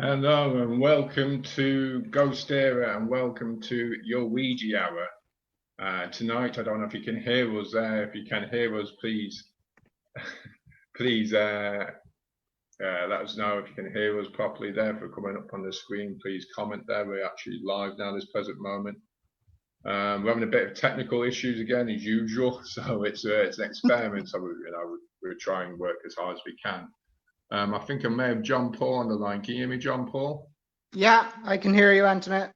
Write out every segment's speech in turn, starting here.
Hello and welcome to GhostÉire and welcome to your Ouija Hour. Tonight, I don't know if you can hear us there. If you can hear us, please, please let us know if you can hear us properly there. If we're coming up on the screen, please comment there. We're actually live now this present moment. We're having a bit of technical issues again as usual, so it's an experiment. So we're trying to work as hard as we can. I think I may have John Paul on the line. Can you hear me, John Paul? Yeah, I can hear you, Antoinette.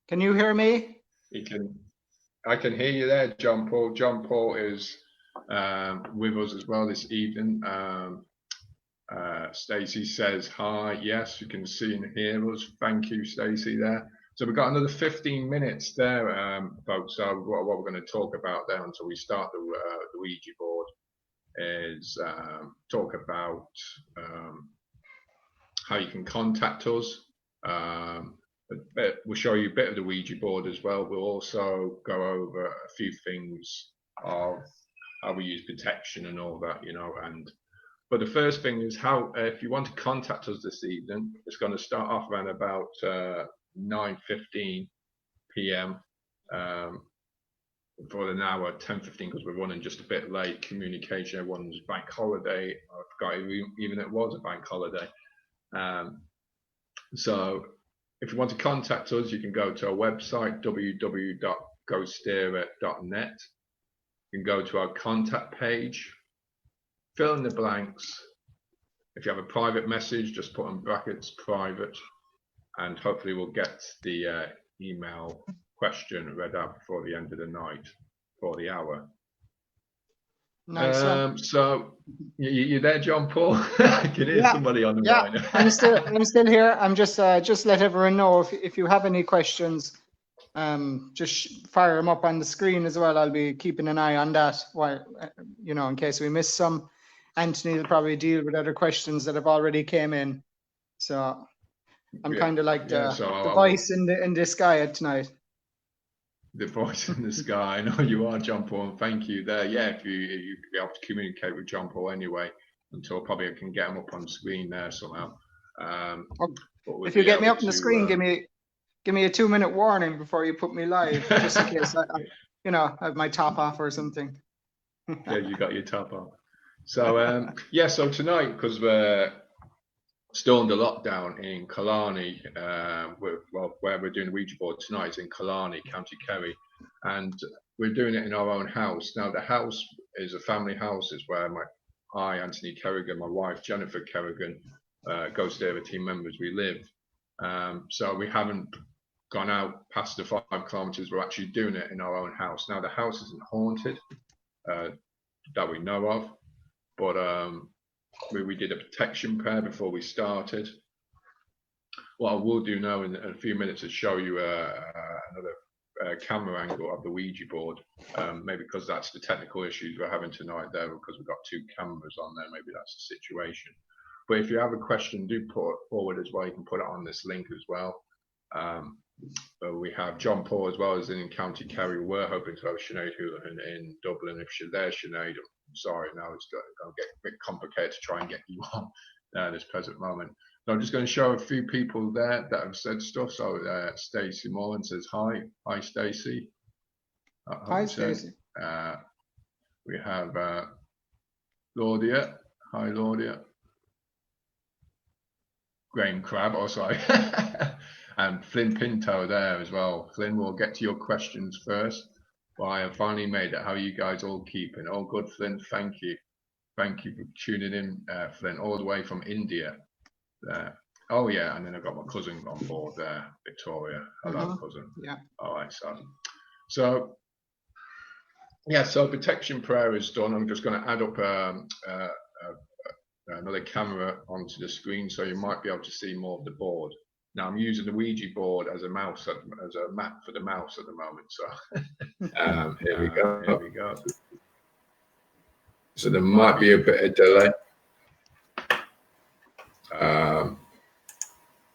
Can you hear me? I can hear you there, John Paul. John Paul is with us as well this evening. Stacey says hi. Yes, you can see and hear us. Thank you, Stacey, there. So we've got another 15 minutes there, folks. So what we're going to talk about there until we start the Ouija board is talk about how you can contact us. We'll show you a bit of the Ouija board as well. We'll also go over a few things of how we use protection and all that, but the first thing is how, if you want to contact us this evening, it's going to start off around about 9:15 p.m. For an hour, 10:15, because we're running just a bit late. Communication, everyone's bank holiday. I forgot even it was a bank holiday. So if you want to contact us, you can go to our website, www.GhostÉire.net. You can go to our contact page, fill in the blanks. If you have a private message, just put in brackets private, and hopefully we'll get the email question read out before the end of the night for the hour. Nice. So you there, John Paul? I can hear somebody on the line. I'm still here. I'm just let everyone know if you have any questions, just fire them up on the screen as well. I'll be keeping an eye on that while in case we miss some. Anthony will probably deal with other questions that have already came in. So I'm kind of like the voice in the sky tonight. The voice in the sky. I know you are, John Paul, and thank you there. Yeah, if you could be able to communicate with John Paul anyway, until probably I can get him up on the screen there somehow. If you get me up on the screen, give me a 2-minute warning before you put me live, just in case I have my top off or something. Yeah, you got your top off. So so tonight, because we're still under lockdown in Killarney, where we're doing the Ouija board tonight is in Killarney, County Kerry, and we're doing it in our own house. Now the house is a family house, is where I, Anthony Kerrigan, my wife Jennifer Kerrigan, GhostÉire team members, we live. So we haven't gone out past the 5 kilometers. We're actually doing it in our own house. Now the house isn't haunted that we know of, but we did a protection prayer before we started. What I will do now in a few minutes is show you another camera angle of the Ouija board. Maybe because that's the technical issues we're having tonight there, because we've got 2 cameras on there. Maybe that's the situation. But if you have a question, do put it forward as well. You can put it on this link as well. We have John Paul as well as in County Kerry. We're hoping to have Sinead Houlihan in Dublin. If you're there, Sinead, I'm sorry, now it's going to get a bit complicated to try and get you on at this present moment. So I'm just going to show a few people there that have said stuff. So Stacey Mullen says hi. Hi, Stacey. Hi, Stacey. We have Laudia. Hi, Laudia. Graham Crabb, oh sorry. And Flynn Pinto there as well. Flynn, we'll get to your questions first. Well, I have finally made it. How are you guys all keeping? All good, Flynn. Thank you. Thank you for tuning in, Flynn, all the way from India. Oh yeah, and then I've got my cousin on board there, Victoria. Hello, cousin. Yeah. All right, so yeah, so protection prayer is done. I'm just going to add up another camera onto the screen, so you might be able to see more of the board. Now I'm using the Ouija board as a mouse, as a mat for the mouse at the moment. So here we go. Here we go. So there might be a bit of delay.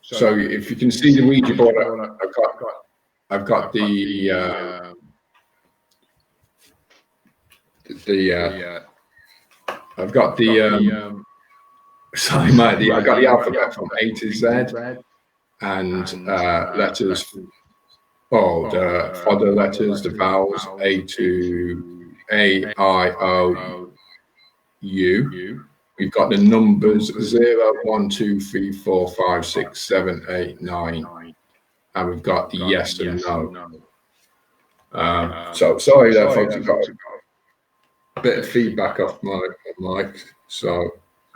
So if you can see the Ouija board, I've got the sorry, mate. I've got the alphabet from A to Z and letters. Oh, the fodder letters, the vowels A to A, I, O, U. We've got the numbers 0, 1, 2, 3, 4, 5, 6, 7, 8, 9, and we've got the yes and no. So sorry there, folks. I've got a bit of feedback off my mic. So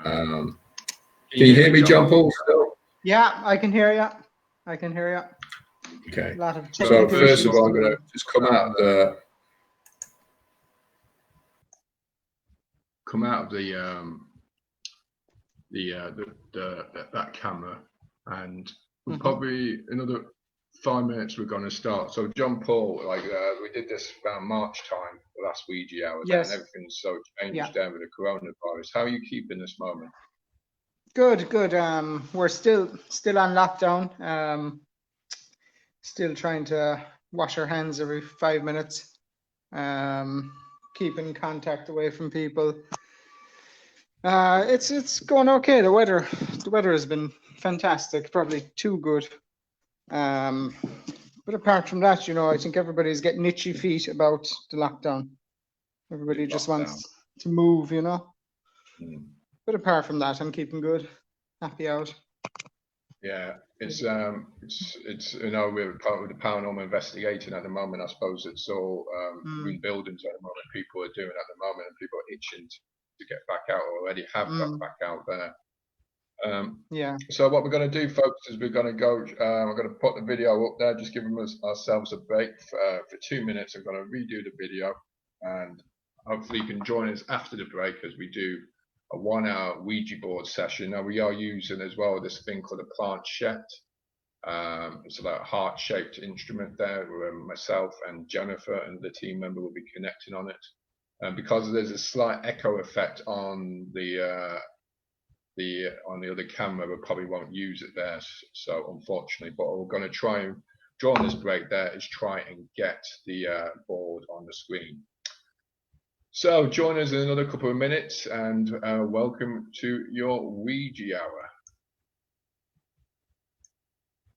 can you hear me, John Paul? Still? Yeah, I can hear you. I can hear you. Okay. So first of all, I'm going to just come out of that camera, and we'll probably another 5 minutes we're going to start. So John Paul, we did this around March time, the last Ouija hour, and everything's so changed down with the coronavirus. How are you keeping this moment? Good. We're still on lockdown. Still trying to wash our hands every 5 minutes. Keeping contact away from people. It's going okay. The weather has been fantastic. Probably too good. But apart from that, I think everybody's getting itchy feet about the lockdown. Everybody just wants to move, But apart from that, I'm keeping good. Happy out. Yeah, it's we're part of the paranormal investigating at the moment. I suppose it's all rebuildings at the moment. People are doing at the moment, and people are itching to get back out, or already have got back out there. So what we're going to do, folks, is we're going to go. I'm going to put the video up there. Just giving ourselves a break for 2 minutes. I'm going to redo the video, and hopefully you can join us after the break as we do a 1-hour Ouija board session. Now we are using as well this thing called a planchette. It's like a heart-shaped instrument there, where myself and Jennifer and the team member will be connecting on it. And because there's a slight echo effect on the other camera, we probably won't use it there. So unfortunately, but we're going to try and during this break there is try and get the board on the screen. So join us in another couple of minutes, and welcome to your Ouija hour.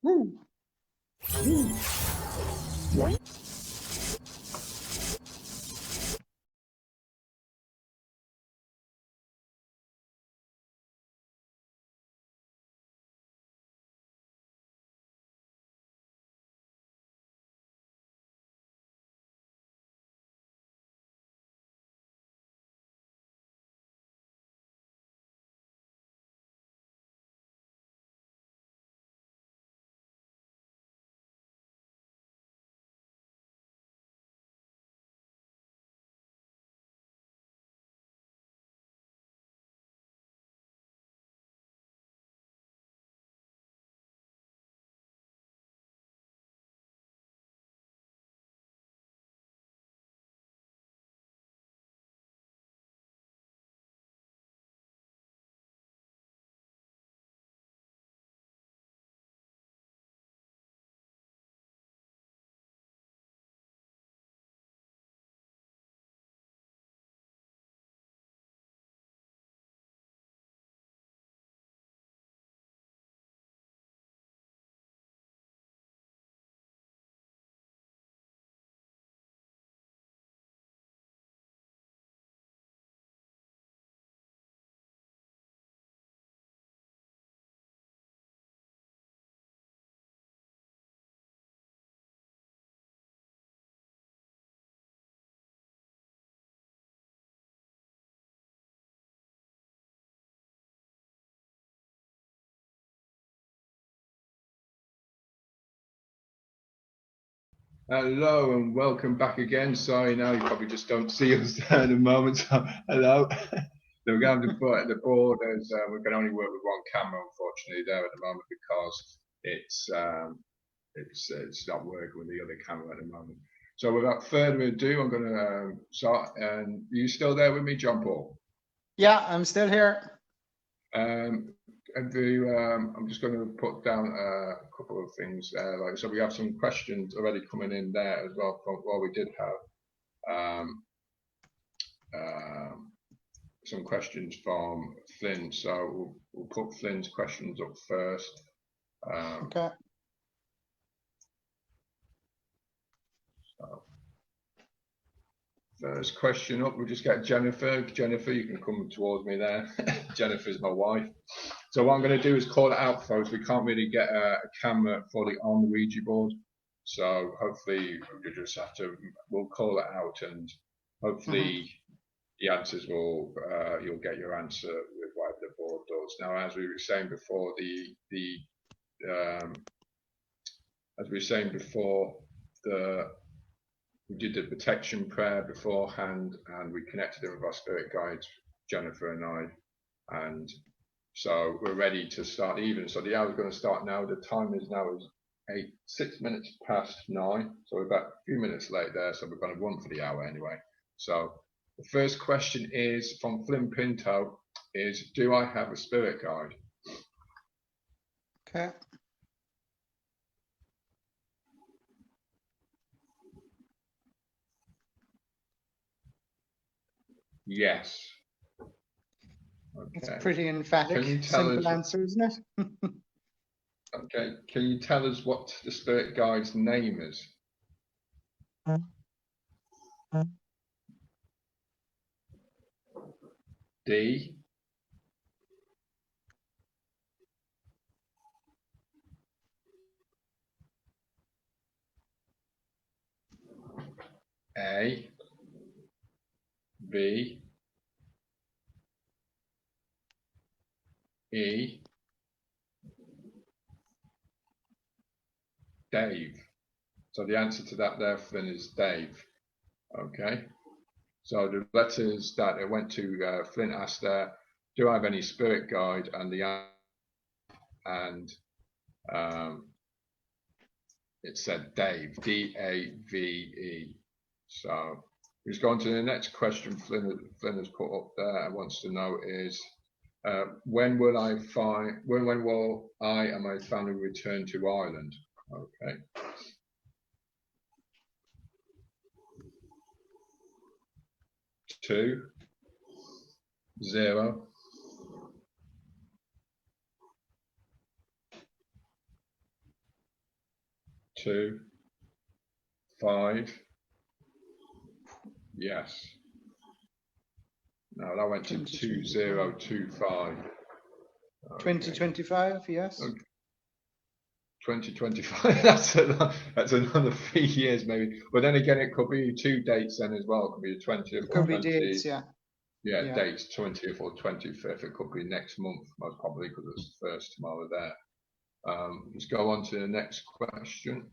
Woo. Hello and welcome back again. Sorry, now you probably just don't see us there at the moment. So, hello. So we're going to put the board as we can only work with one camera, unfortunately, there at the moment because it's not working with the other camera at the moment. So without further ado, I'm going to start. And are you still there with me, John Paul? Yeah, I'm still here. I'm just going to put down a couple of things. Like so, we have some questions already coming in there as well from what we did have. Some questions from Flynn. So we'll put Flynn's questions up first. Okay. So first question up, we'll just get Jennifer. Jennifer, you can come towards me there. Jennifer's my wife. So what I'm going to do is call it out, folks. We can't really get a camera fully on the Ouija board. So hopefully we just have to, we'll call it out and hopefully the answers will, you'll get your answer with whatever the board does. Now, as we were saying before, we did the protection prayer beforehand and we connected it with our spirit guides, Jennifer and I, and so we're ready to start even. So the hour's going to start now. The time is now 6 minutes past 9. So we're about a few minutes late there. So we're going to run for the hour anyway. So the first question is from Flynn Pinto is, do I have a spirit guide? Okay. Yes. Okay. It's pretty emphatic, simple answer, isn't it? Okay, can you tell us what the spirit guide's name is? D. A. B. E. Dave. So the answer to that there, Flynn, is Dave. Okay. So the letters that it went to, Flynn asked there, do I have any spirit guide? And it said Dave, D-A-V-E. So he's gone to the next question Flynn has put up there and wants to know is, when will I and my family return to Ireland? Okay. 2, 0, 2, 5. Yes. No, that went to 2025. Okay. 2025, yes. Okay. 2025. That's another 3 years maybe. But then again, it could be 2 dates then as well. It could be the 20th. It could be dates, yeah. Yeah, dates 20th or 25th. It could be next month, most probably, because it's the first tomorrow there. Let's go on to the next question.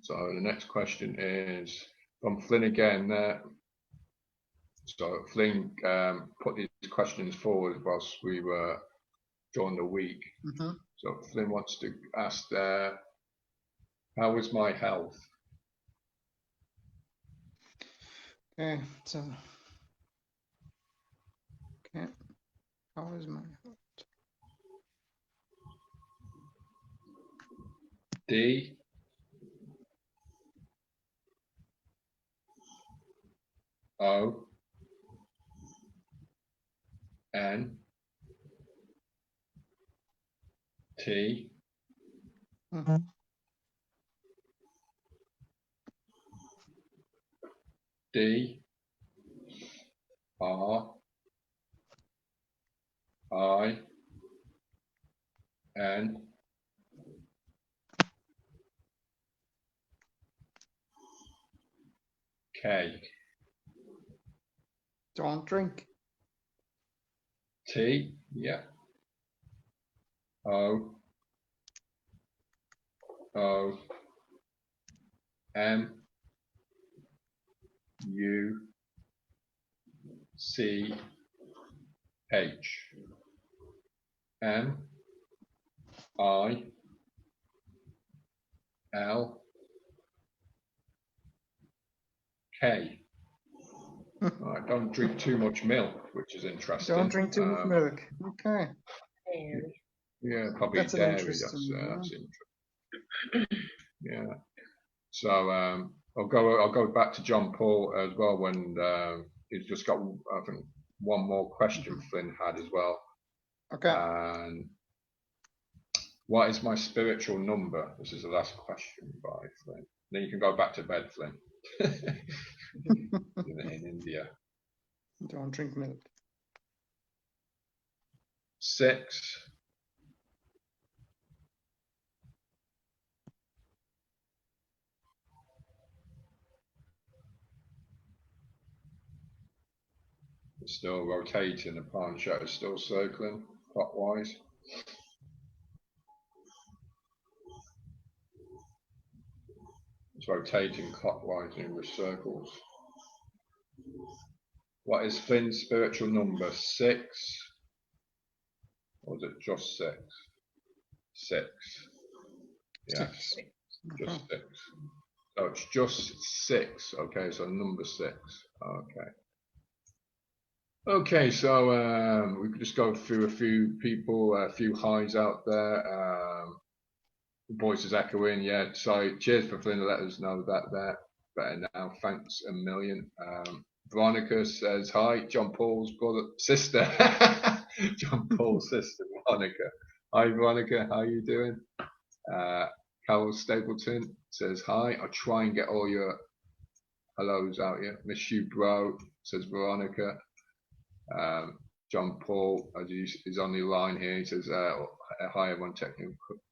So the next question is from Flynn again there. So Flynn put these questions forward whilst we were during the week. So Flynn wants to ask there, how is my health? Okay, so okay, how is my health? D. O. N. T. D. R. I. N. K. Don't drink. T. Yeah. O. O. M U C H. M I L K. Right, don't drink too much milk, which is interesting. Don't drink too much milk. Okay. Yeah, probably That's an dairy. interesting That's interesting. Yeah. So I'll go back to John Paul as well when he's just got I think one more question Flynn had as well. Okay. And what is my spiritual number? This is the last question by Flynn. Then you can go back to bed, Flynn. in India. Don't drink milk. 6. It's still rotating, the planchette is still circling clockwise. It's rotating clockwise in the circles. What is Flynn's spiritual number? 6? Or is it just 6? 6. Yes, just 6. So it's just 6. Okay, so number 6. Okay. Okay, so we could just go through a few people, a few highs out there. Voice is echoing, yeah. So cheers for Flynn to let us know that they're better now. Thanks a million. Veronica says hi, John Paul's brother, sister. John Paul's sister, Veronica. Hi, Veronica, how you doing? Carol Stapleton says hi. I'll try and get all your hellos out here. Miss you, bro, says Veronica. John Paul is on the line here. He says, hi everyone,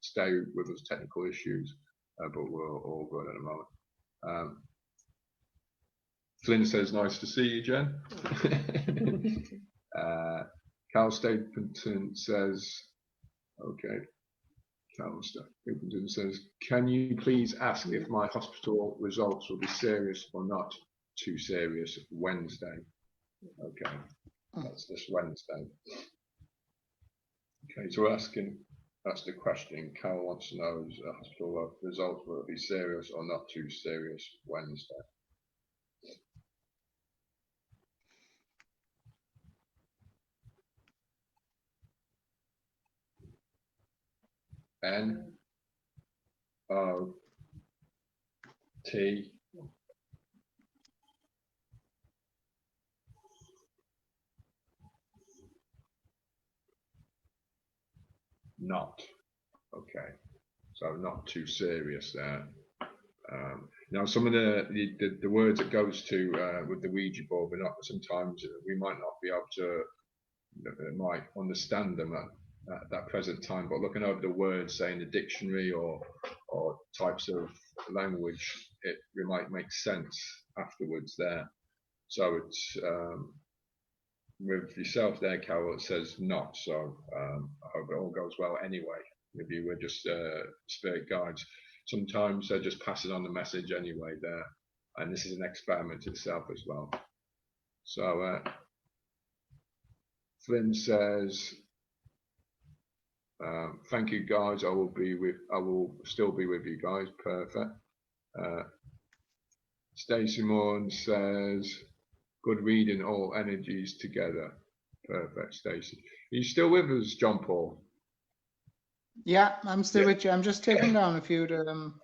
stay with us, technical issues, but we're all good at the moment. Flynn says, nice to see you, Jen. Carl Stapleton says, okay. Carl Stapleton says, can you please ask if my hospital results will be serious or not too serious Wednesday? Okay. That's this Wednesday. Okay, so we're asking, that's the question. Carol wants to know is hospital results will it be serious or not too serious Wednesday? N O T not. Okay, so not too serious there. Now some of the words it goes to with the Ouija board, but not sometimes we might not be able to might understand them at that present time. But looking over the words, say in the dictionary or types of language, it might make sense afterwards there. So it's with yourself there, Carol. It says not. So I hope it all goes well anyway. Maybe we're just spirit guides. Sometimes they're just passing on the message anyway there, and this is an experiment itself as well. So Flynn says, thank you guys, I will still be with you guys. Perfect. Stacey Morn says, good reading, all energies together. Perfect, Stacey. Are you still with us, John Paul? Yeah, I'm still with you. I'm just taking down a few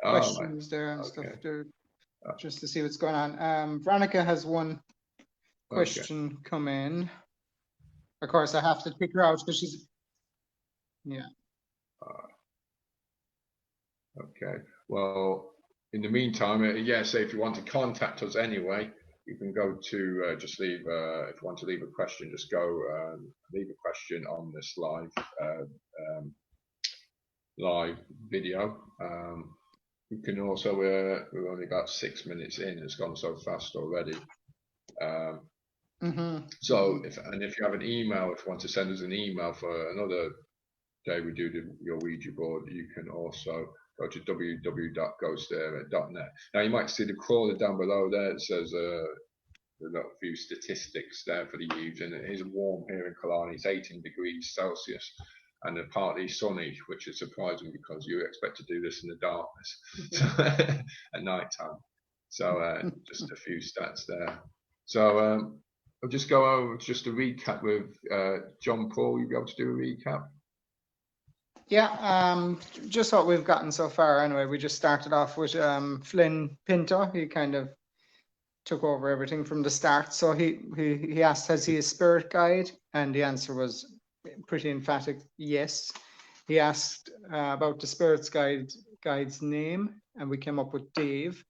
questions there and stuff there, just to see what's going on. Veronica has one question come in. Of course, I have to pick her out because she's, yeah. Okay. Well, in the meantime, so if you want to contact us anyway, you can go to just leave. If you want to leave a question, just go leave a question on this live video. You can also, we've only got 6 minutes in, it's gone so fast already. So if you have an email, if you want to send us an email for another day we do your Ouija board, you can also go to www.ghostére.net. Now you might see the crawler down below there. It says a few statistics there for the evening. It is warm here in Killarney. It's 18 degrees Celsius and partly sunny, which is surprising because you expect to do this in the darkness at night time. So just a few stats there. So I'll just go over just a recap with John Paul. You'll be able to do a recap? Yeah, just what we've gotten so far anyway. We just started off with Flynn Pinto. He kind of took over everything from the start. So he asked, has he a spirit guide? And the answer was pretty emphatic, yes. He asked about the spirit's guide's name, and we came up with Dave.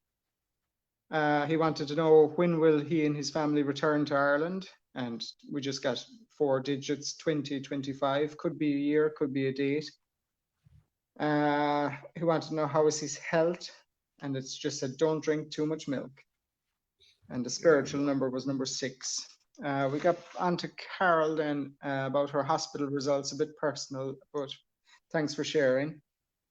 He wanted to know when will he and his family return to Ireland, and we just got 4 digits, 2025, could be a year, could be a date. He wanted to know how is his health, and it's just said don't drink too much milk. And the spiritual number was number 6. We got onto Carol then about her hospital results, a bit personal, but thanks for sharing.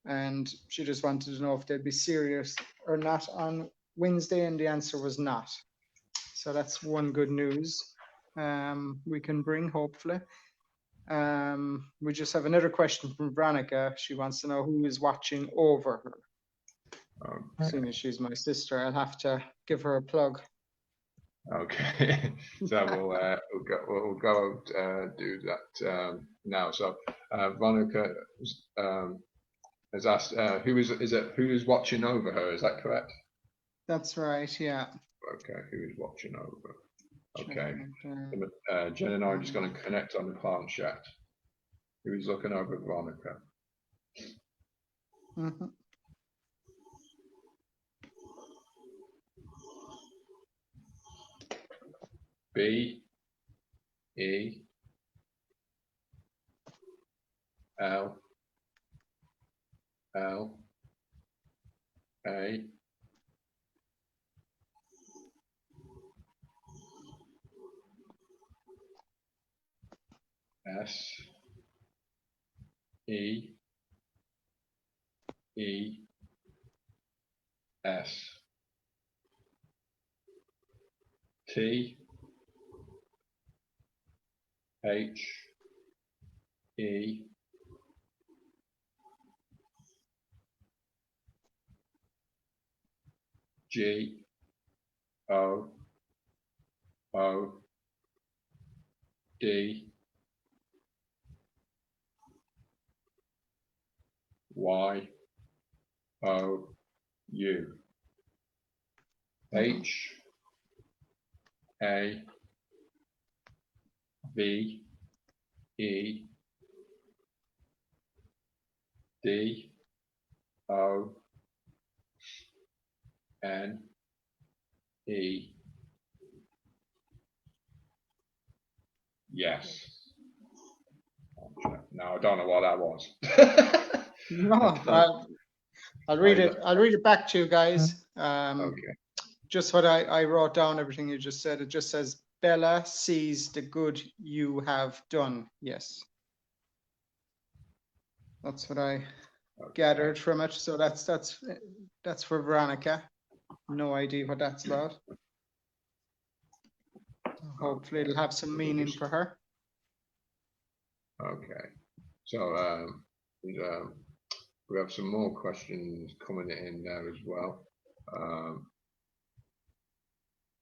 And she just wanted to know if they'd be serious or not on Wednesday, and the answer was not. So that's one good news we can bring, hopefully. We just have another question from Veronica. She wants to know who is watching over her. Seeing as she's my sister, I'll have to give her a plug. Okay, so we'll go do that now. So Veronica has asked who is watching over her. Is that correct? That's right. Yeah. Okay, who is watching over? Okay, Jen and I are just going to connect on the planchette. Who is looking over Veronica? Mm-hmm. B E L L A S E E S T H E G O O D Y O U H A V E D O N E. Yes. No, I don't know what that was. No, I'll read it. I'll read it back to you guys. Okay. Just what I wrote down, everything you just said. It just says Bella sees the good you have done. Yes. That's what I gathered from it. So that's for Veronica. No idea what that's about. Hopefully it'll have some meaning for her. Okay. So we have some more questions coming in there as well.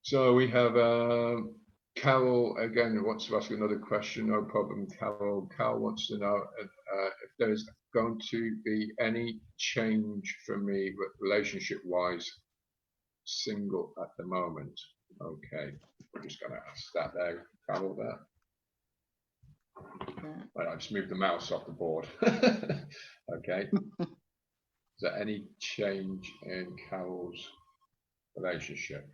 So we have Carol again who wants to ask another question. No problem, Carol. Carol wants to know if there's going to be any change for me relationship-wise, single at the moment. Okay, we're just going to ask that there, Carol. There. Okay. Right, I just moved the mouse off the board. Okay. Is there any change in Carol's relationship?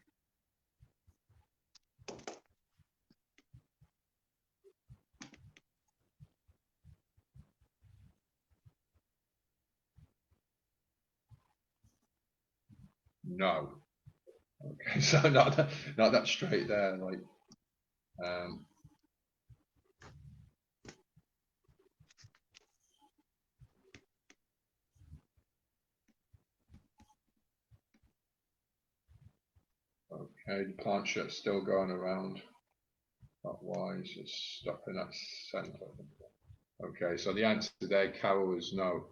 No. Okay, so not that straight there. Like, Okay, the planchette still going around. Clockwise, it's stopping at centre. Okay, so the answer there, Carol, is no.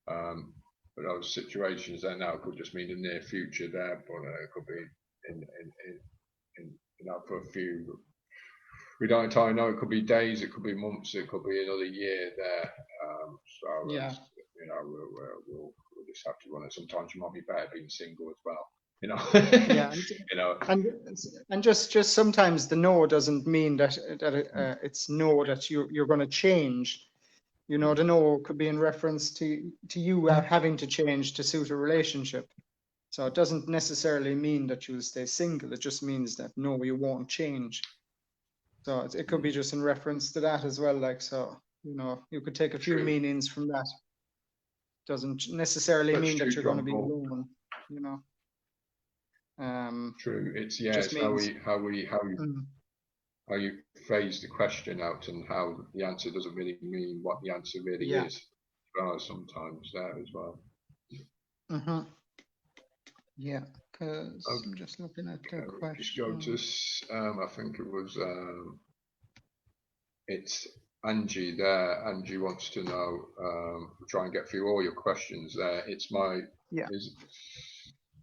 But those situations there now could just mean the near future there, but it could be in for a few. We don't entirely know. It could be days, it could be months, it could be another year there. So Yeah. We'll just have to run it. Sometimes you might be better being single as well. Yeah. And just sometimes the no doesn't mean that it's no that you're going to change. The no could be in reference to you having to change to suit a relationship. So it doesn't necessarily mean that you'll stay single. It just means that no, you won't change. So it could be just in reference to that as well. Like, so, you could take a few meanings from that. Doesn't necessarily mean that you're going to be alone, True. It's just means, how you phrase the question out and how the answer doesn't really mean what the answer really is. Sometimes there as well. Yeah, because I'm just looking at the question. Just go to, I think it was, it's Angie there. Angie wants to know, try and get through all your questions there. It's my,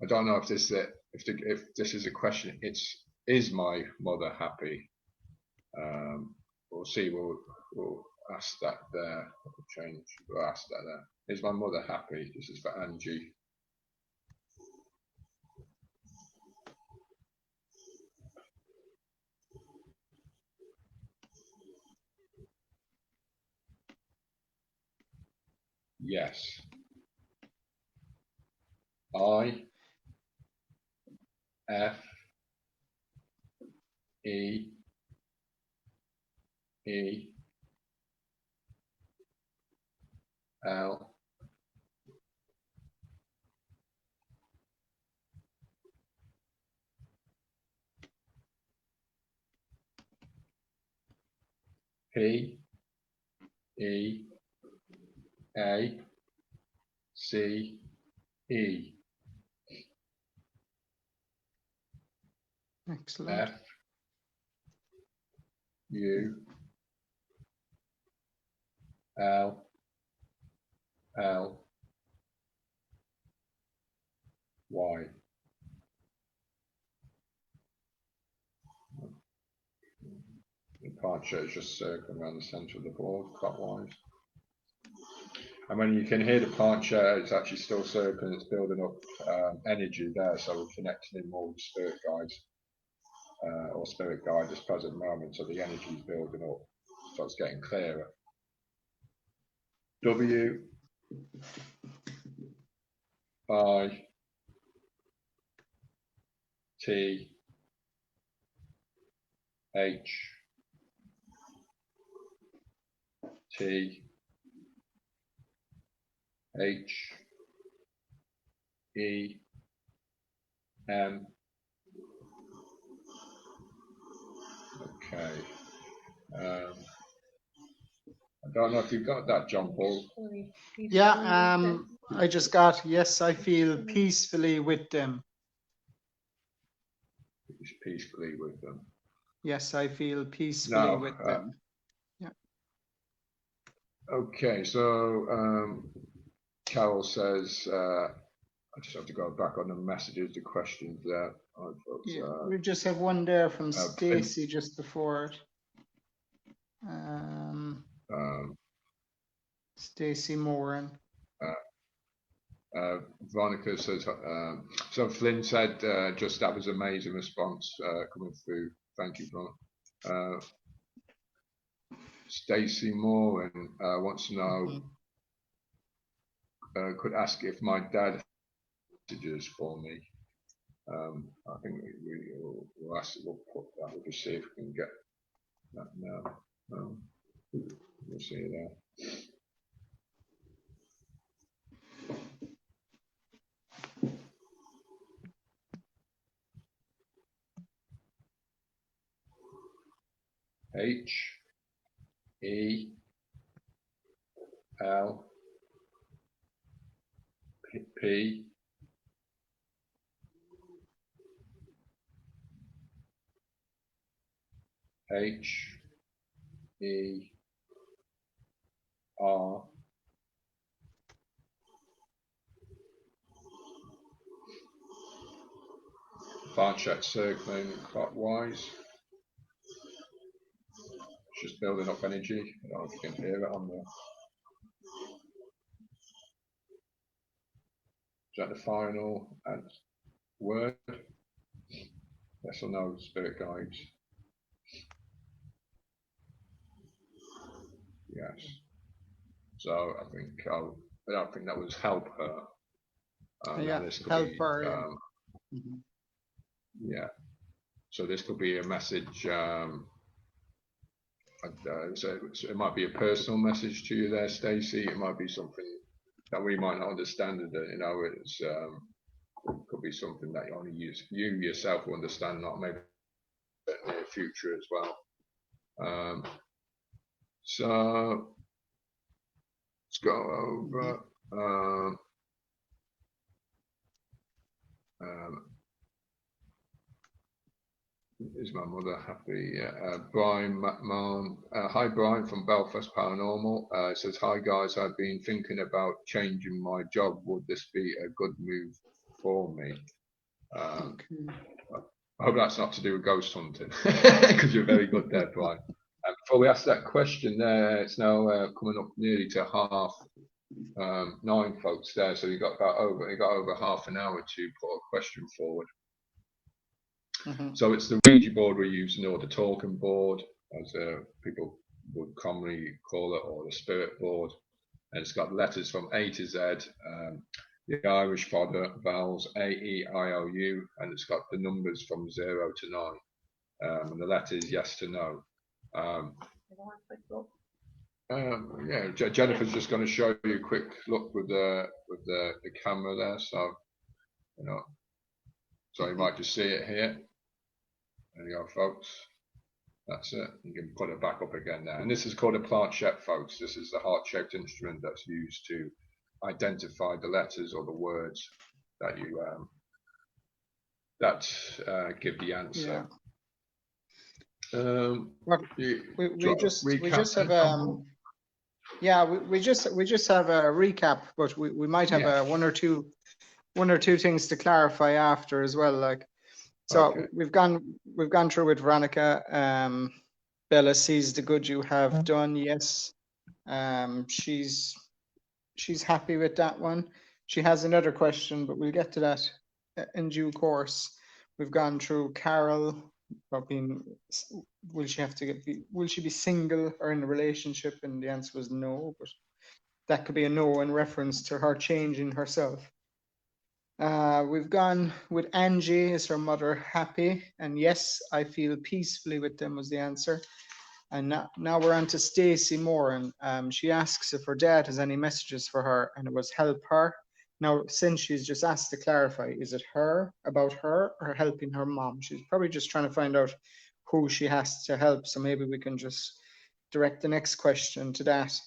I don't know if this is a question. Is my mother happy? We'll see. We'll ask that there. We'll ask that there. Is my mother happy? This is for Angie. Yes. I F E E L P E A C E. Excellent. F U L L Y. The planchette is just circling around the centre of the board clockwise. And when you can hear the planchette, it's actually still circling, it's building up energy there, so we're connecting in more with spirit guides or spirit guide this present moment, so the energy is building up, so it's getting clearer. W I T H T H E M. Okay. I don't know if you've got that, John Paul. Yeah, I just got, yes, I feel peacefully with them. Peacefully with them. Yes, I feel peacefully with them. Yeah. Okay, so Carol says, I just have to go back on the messages, the questions there. We just have one there from Stacey just before it. Stacey Moran. Veronica says, so Flynn said, just that was amazing response coming through. Thank you, Veronica. Stacey Moran wants to know, could ask if my dad has messages for me. I think we'll ask, we'll put that, we'll just see if we can get that now. We'll see there. H E L P GhostÉire. Planchette circling clockwise. It's just building up energy. I don't know if you can hear it on the. Is that the final word? Yes or no, spirit guides? Yes. So I don't think that was help her. Yeah, help her. Yeah. So this could be a message. So it might be a personal message to you there, Stacey. It might be something that we might not understand. You know, it's it could be something that only you yourself will understand, not maybe in the near future as well. So let's go over. Is my mother happy? Brian McMahon. Hi, Brian from Belfast Paranormal. Says, hi guys, I've been thinking about changing my job. Would this be a good move for me? I hope that's not to do with ghost hunting, because you're very good there, Brian. Before we ask that question there, it's now coming up nearly to 9:30, folks there. So you got over half an hour to put a question forward. So it's the Ouija board we're using, or the talking board, as people would commonly call it, or the spirit board. And it's got letters from A to Z, the Irish vowels A-E-I-O-U, and it's got the numbers from 0 to 9, and the letters yes to no. Yeah, Jennifer's just going to show you a quick look with the camera there, so so you might just see it here. There you go, folks. That's it. You can put it back up again now. And this is called a planchette, folks. This is the heart-shaped instrument that's used to identify the letters or the words that you give the answer. Yeah. We just have we just have a recap, but we might have one or two things to clarify after as well. Like, so we've gone through with Veronica. Bella sees the good you have done. Yes. She's happy with that one. She has another question, but we'll get to that in due course. We've gone through Carol about will she be single or in a relationship, and the answer was no, but that could be a no in reference to her changing herself. We've gone with Angie. Is her mother happy? And yes, I feel peacefully with them was the answer. And now we're on to Stacey Moore, and she asks if her dad has any messages for her, and it was help her. Now, since she's just asked to clarify, is it about her, or helping her mom? She's probably just trying to find out who she has to help. So maybe we can just direct the next question to that.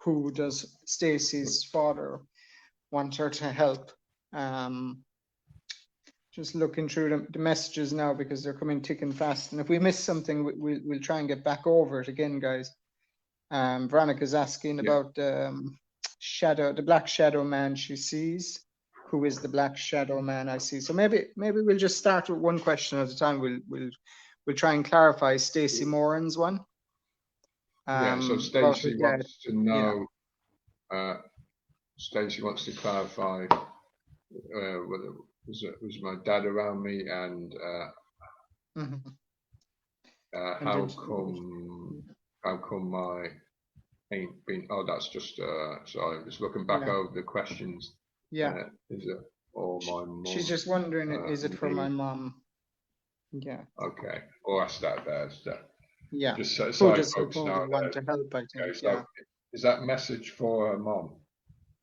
Who does Stacey's father want her to help? Just looking through the messages now, because they're coming thick and fast. And if we miss something, we'll try and get back over it again, guys. Veronica's asking about the black shadow man she sees. Who is the black shadow man I see? So maybe we'll just start with one question at a time. We'll try and clarify Stacey Moran's one. So Stacey wants to know. Stacey wants to clarify whether was my dad around me, and how come I ain't been? Oh, that's just sorry, I'm just looking back over the questions. Is it or my mom? She's just wondering, is it for my mom? Yeah. Okay, or ask that there. Yeah. Just so folks know. Want to help, I think. Okay, so is that message for her mom,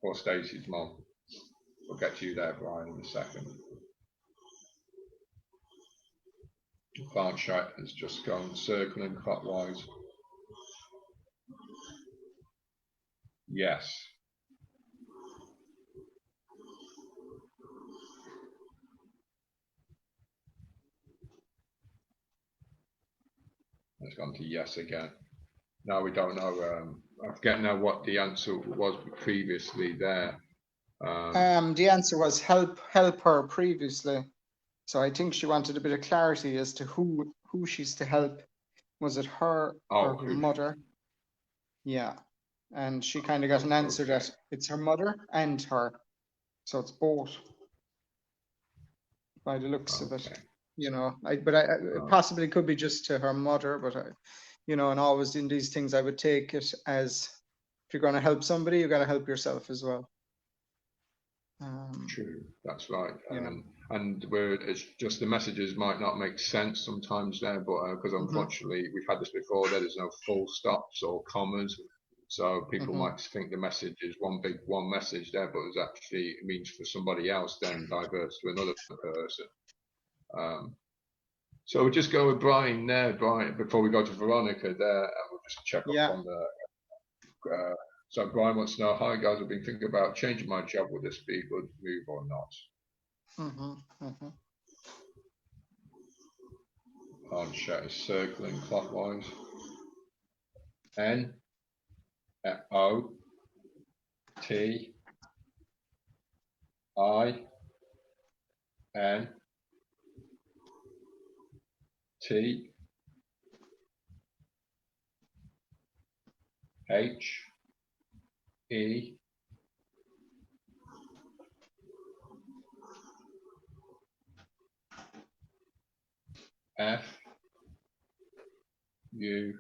or Stacey's mom? We'll get to you there, Brian, in a second. Planchette has just gone circling clockwise. Yes. It's gone to yes again. No, we don't know. I forget now what the answer was previously there. The answer was help her previously. So I think she wanted a bit of clarity as to who she's to help. Was it her or her mother? Yeah. And she kind of got an answer that it's her mother and her. So it's both. By the looks of it. You know, it possibly could be just to her mother, but you know, and always in these things I would take it as if you're going to help somebody, you got to help yourself as well. True, that's right. And it's just the messages might not make sense sometimes there, but because unfortunately we've had this before, there's no full stops or commas, so people might think the message is one message there, but it means for somebody else then diverts to another person. So we'll just go with Brian there, before we go to Veronica there, and we'll just check up on the. So Brian wants to know, hi guys, I've been thinking about changing my job. Would this be a good move or not? Planchette is circling clockwise. N O T I N T H E F U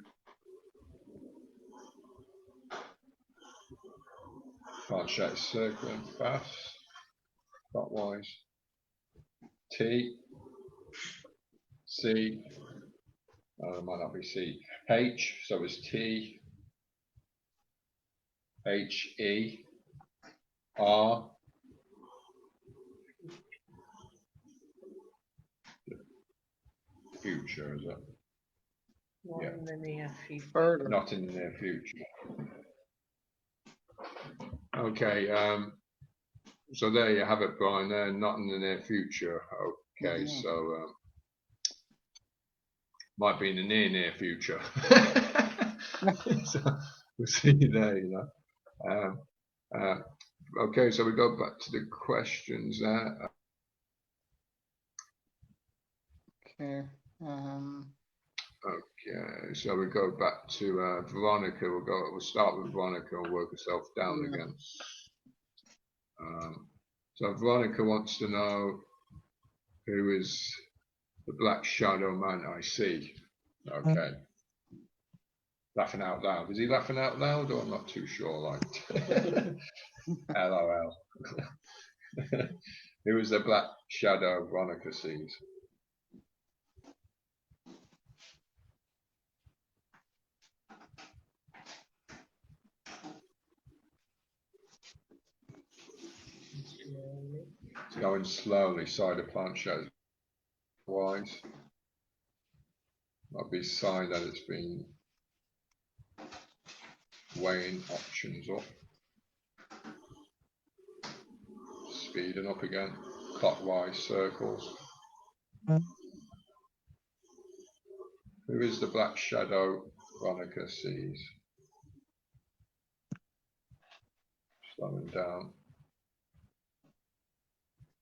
Planchette is circling fast clockwise. T C it might not be C. H, so it's T H E R future, is it? Not in the near future. Not in the near future. Okay, so there you have it, Brian. There, not in the near future. Okay, so might be in the near future. So we'll see you there, you know. Okay, so we go back to the questions there. Okay. Okay, so we go back to Veronica. We'll start with Veronica and work herself down again. So Veronica wants to know who is the black shadow man I see. Okay. Laughing out loud. Is he laughing out loud, or I'm not too sure? Like, LOL. Who is the black shadow Veronica sees? It's going slowly, side of planchette wise. Might be a sign that it's been weighing options up. Speeding up again, clockwise circles. Who is the black shadow Veronica sees? Slowing down.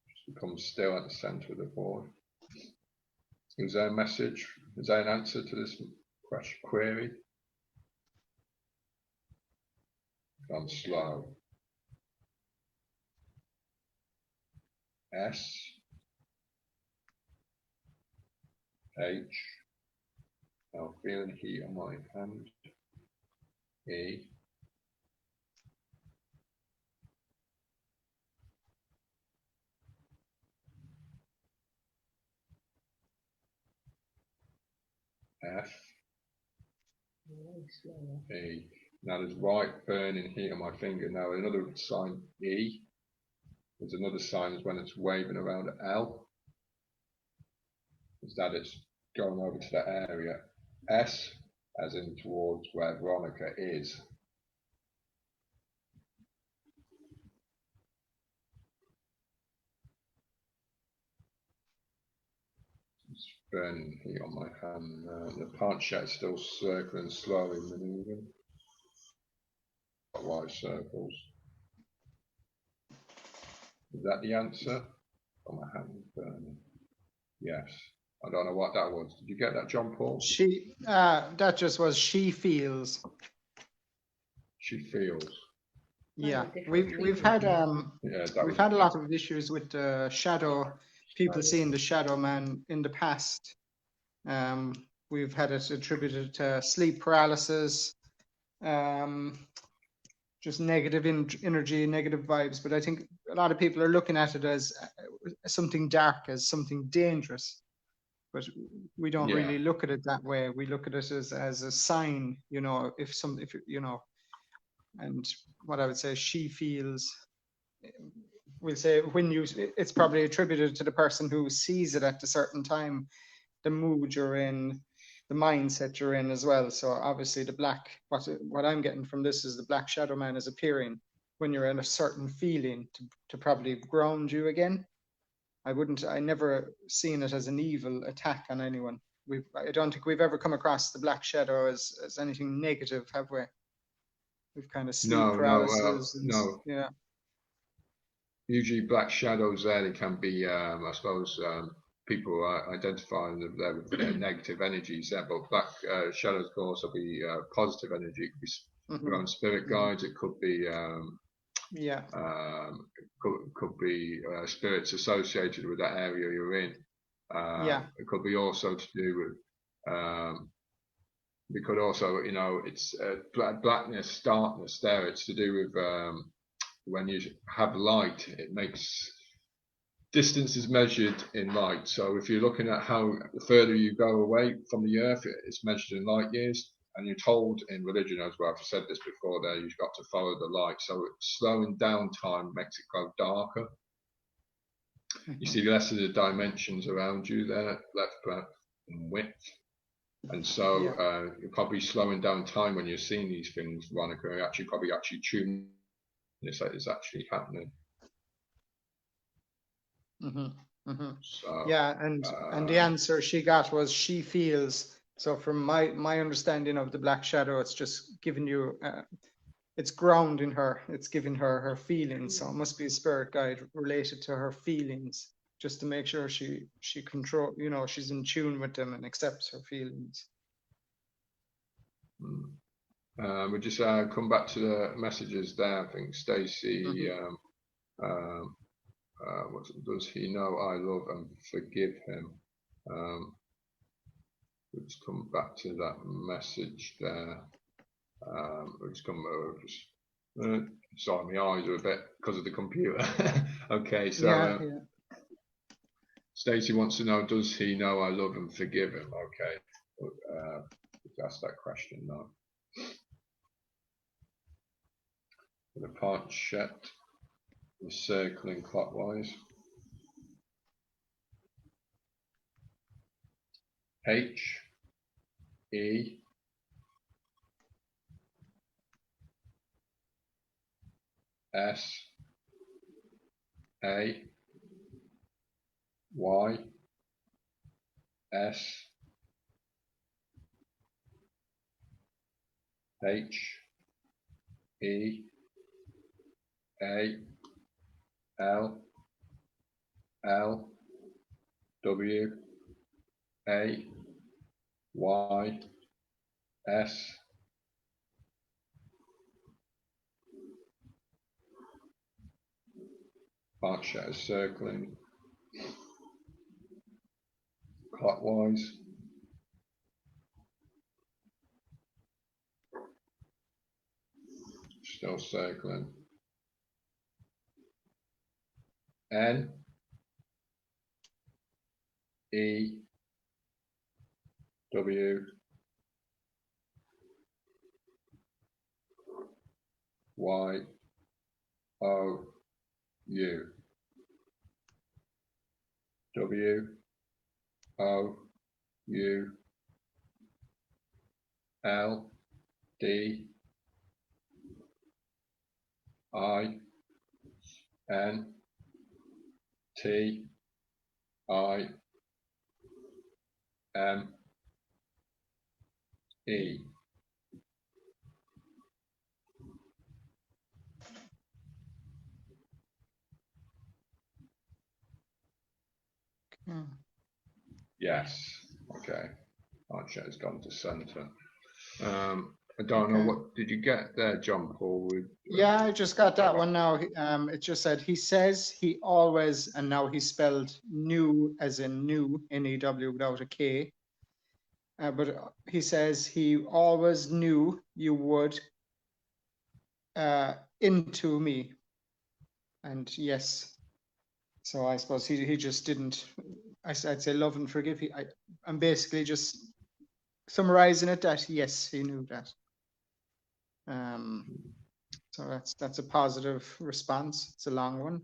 Just become still at the centre of the board. Is there a message? Is there an answer to this query? Gone slow. S H. I'm feeling heat on my hand. E F E. Now there's white burning heat on my finger. Now another sign E. There's another sign is when it's waving around L. Is that it's going over to the area. S as in towards where Veronica is. It's burning heat on my hand. The punch is still circling slowly, maneuvering. White circles. Is that the answer? Oh, my hand is burning. Yes. I don't know what that was. Did you get that, John Paul? That just was she feels. She feels. Yeah, different we've had we've had a lot of issues with shadow, people seeing the shadow man in the past. We've had it attributed to sleep paralysis, just negative energy, negative vibes. But I think a lot of people are looking at it as something dark, as something dangerous. But we don't really look at it that way. We look at it as a sign, you know, if you know. And what I would say, she feels, we'll say it's probably attributed to the person who sees it at a certain time, the mood you're in, the mindset you're in as well. So obviously what I'm getting from this is the black shadow man is appearing when you're in a certain feeling to probably ground you again. I never seen it as an evil attack on anyone. I don't think we've ever come across the black shadow as anything negative, have we? We've kind of sleep paralysis. No. Yeah. Usually black shadows there, they can be, I suppose, people identifying them with negative energies there, but black shadows can also be positive energy. It could be your own spirit guides, it could be could be spirits associated with that area you're in. It could be also to do with we could also, you know, it's blackness, darkness there. It's to do with when you have light, it makes distance is measured in light. So if you're looking at how the further you go away from the earth, it's measured in light years. And you're told in religion as well, I've said this before there, you've got to follow the light. So slowing down time makes it go darker. You see less of the dimensions around you there, left, breadth, and width. And so you're probably slowing down time when you're seeing these things, Veronica. You're probably tuning this is actually happening. So, yeah, and the answer she got was she feels. So from my understanding of the black shadow, it's just giving you, it's grounding her. It's giving her feelings. So it must be a spirit guide related to her feelings, just to make sure she control, you know, she's in tune with them and accepts her feelings. We just come back to the messages there. I think Stacey, does he know I love and forgive him? We'll just come back to that message there. We'll just come over. Sorry, my eyes are a bit because of the computer. Okay, so Stacey wants to know, does he know I love and forgive him? Okay, let's ask that question now. The part set is circling clockwise. H E S A Y S H E A L L W A Y S Part shadow circling clockwise. Still circling. N E W Y O U W O U L D I N T I M E. Yes. Okay. Archer has gone to centre. I don't know, what did you get there, John Paul? Yeah, I just got that one now. It just said he says he always, and now he spelled new as in new, N-E-W without a K. But he says he always knew you would into me. And yes, so I suppose he just didn't. I'd say love and forgive. I'm basically just summarizing it that yes, he knew that. So that's a positive response. It's a long one,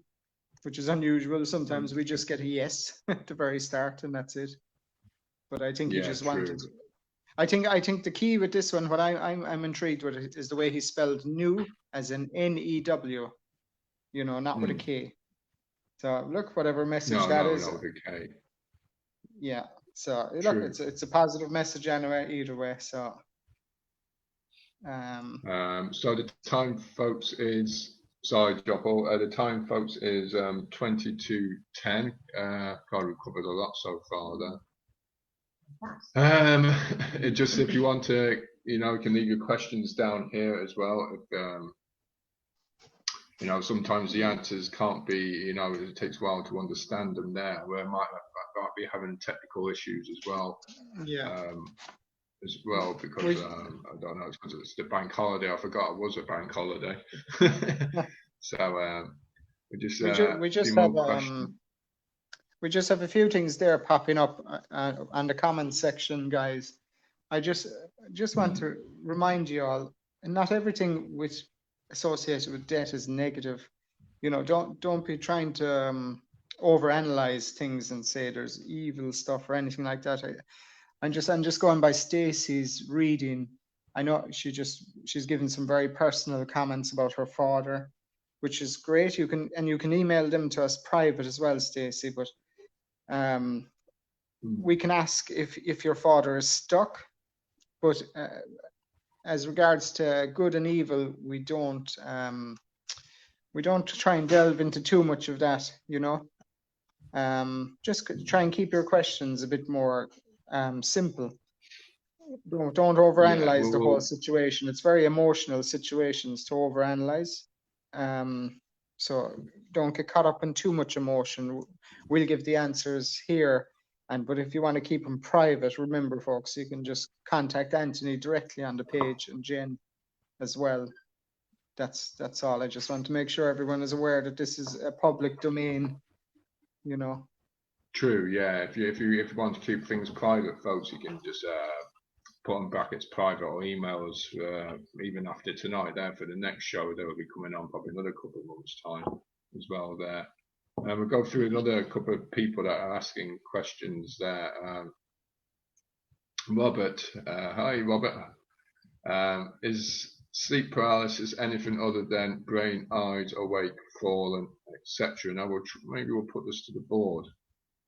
which is unusual. Sometimes we just get a yes at the very start and that's it. But I think he just wanted. I think the key with this one, what I'm intrigued with it, is the way he spelled new as in N-E-W, you know, not with a K. So look, whatever message that is. No, with a K. Yeah. So look, it's a positive message anyway, either way. So. So the time, folks, is the time, folks, is 22:10. Probably covered a lot so far there. It just, if you want to, you know, you can leave your questions down here as well. If, you know, sometimes the answers can't be, you know, it takes a while to understand them there. Where might be having technical issues as well. Yeah. As well, because I don't know, it's because it's the bank holiday. I forgot it was a bank holiday. So we just have a few things there popping up on the comments section, guys. I just want to remind you all, and not everything associated with death is negative. You know, don't be trying to overanalyze things and say there's evil stuff or anything like that. I'm just going by Stacey's reading. I know she's given some very personal comments about her father, which is great. You can email them to us private as well, Stacey. But we can ask if your father is stuck. But as regards to good and evil, we don't try and delve into too much of that. You know, just try and keep your questions a bit more simple. Don't overanalyze the whole situation. It's very emotional situations to overanalyze. So don't get caught up in too much emotion. We'll give the answers here, but if you want to keep them private, remember, folks, you can just contact Anthony directly on the page and Jen as well. That's all. I just want to make sure everyone is aware that this is a public domain. You know. True. Yeah. If you want to keep things private, folks, you can just put in brackets private or email us even after tonight there for the next show that will be coming on probably another couple of months time as well there. We'll go through another couple of people that are asking questions there. Robert, hi Robert. Is sleep paralysis anything other than brain, eyes awake, fallen, etc.? Now maybe we'll put this to the board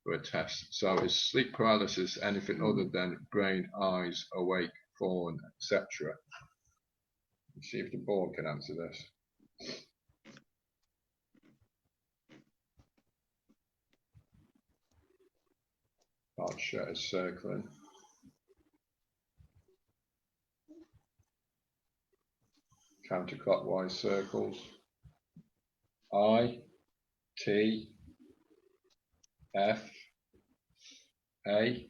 for a test. So is sleep paralysis anything other than brain, eyes awake, fallen, etc.? Let's see if the board can answer this. Archer is circling. Counterclockwise circles. I, T, F, A,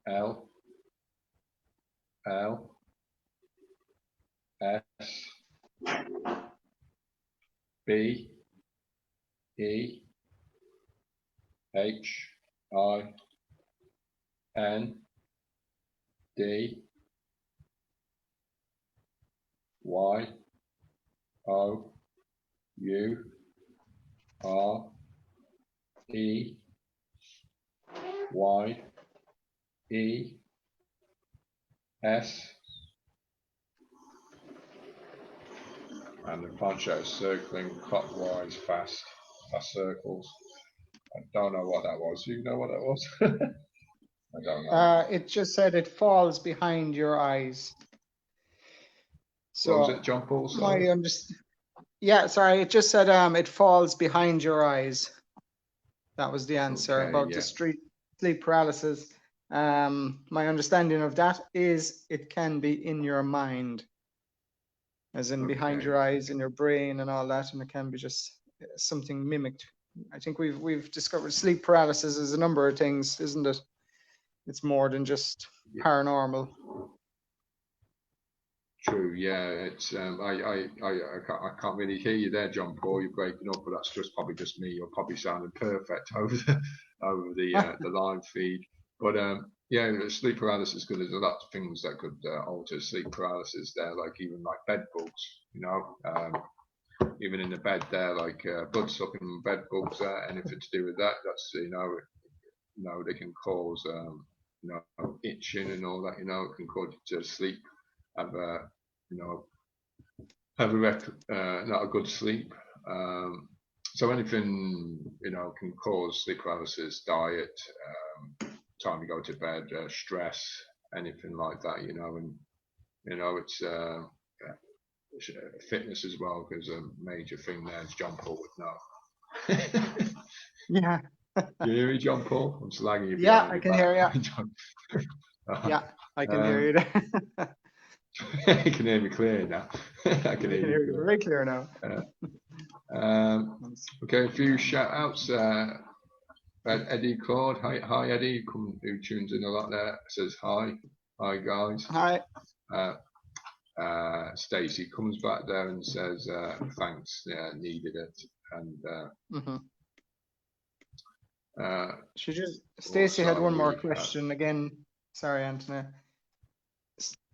L, L, S, B, E, H, I, N, D, Y, O, U, R, E, Y, E, S, and the planchette is circling clockwise fast circles. I don't know what that was. You know what that was? don't know. It just said it falls behind your eyes. So What was it, John Paul? Sorry. Yeah, sorry. It just said it falls behind your eyes. That was the answer about the sleep paralysis. My understanding of that is it can be in your mind, as in behind your eyes, in your brain, and all that, and it can be just something mimicked. I think we've discovered sleep paralysis is a number of things, isn't it? It's more than just paranormal. True, yeah. It's I can't really hear you there, John Paul. You're breaking up, but that's probably just me. You're probably sounding perfect over the live feed. But yeah, sleep paralysis. Good. There's a lot of things that could alter sleep paralysis there, like even like bed bugs. You know, even in the bed there, like blood sucking bed bugs. Anything to do with that? That's they can cause itching and all that. It can cause you to sleep. Have not a good sleep. So anything can cause sleep paralysis, diet, time to go to bed, stress, anything like that. It's fitness as well, because a major thing there, as John Paul would know. Yeah. You hear me, John Paul? I'm slagging you. Yeah, I can hear you. Yeah, I can hear you there. You can hear me clear now. I can hear you very clear now. Okay, a few shout outs. Eddie Claude, hi Eddie, who tunes in a lot there, says hi guys. Hi. Stacey comes back there and says thanks, needed it, and Stacey had one more question again. Sorry, Anthony.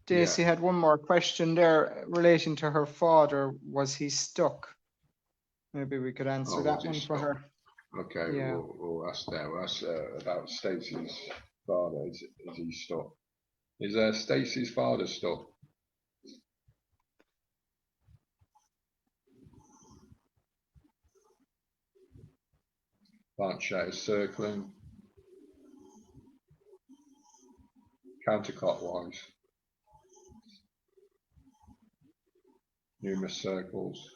Stacey had one more question there relating to her father. Was he stuck? Maybe we could answer that one for her. Okay, yeah. we'll ask there. We'll ask about Stacey's father. Is he stuck? Is Stacey's father stuck? Planchette is circling counterclockwise. Numerous circles.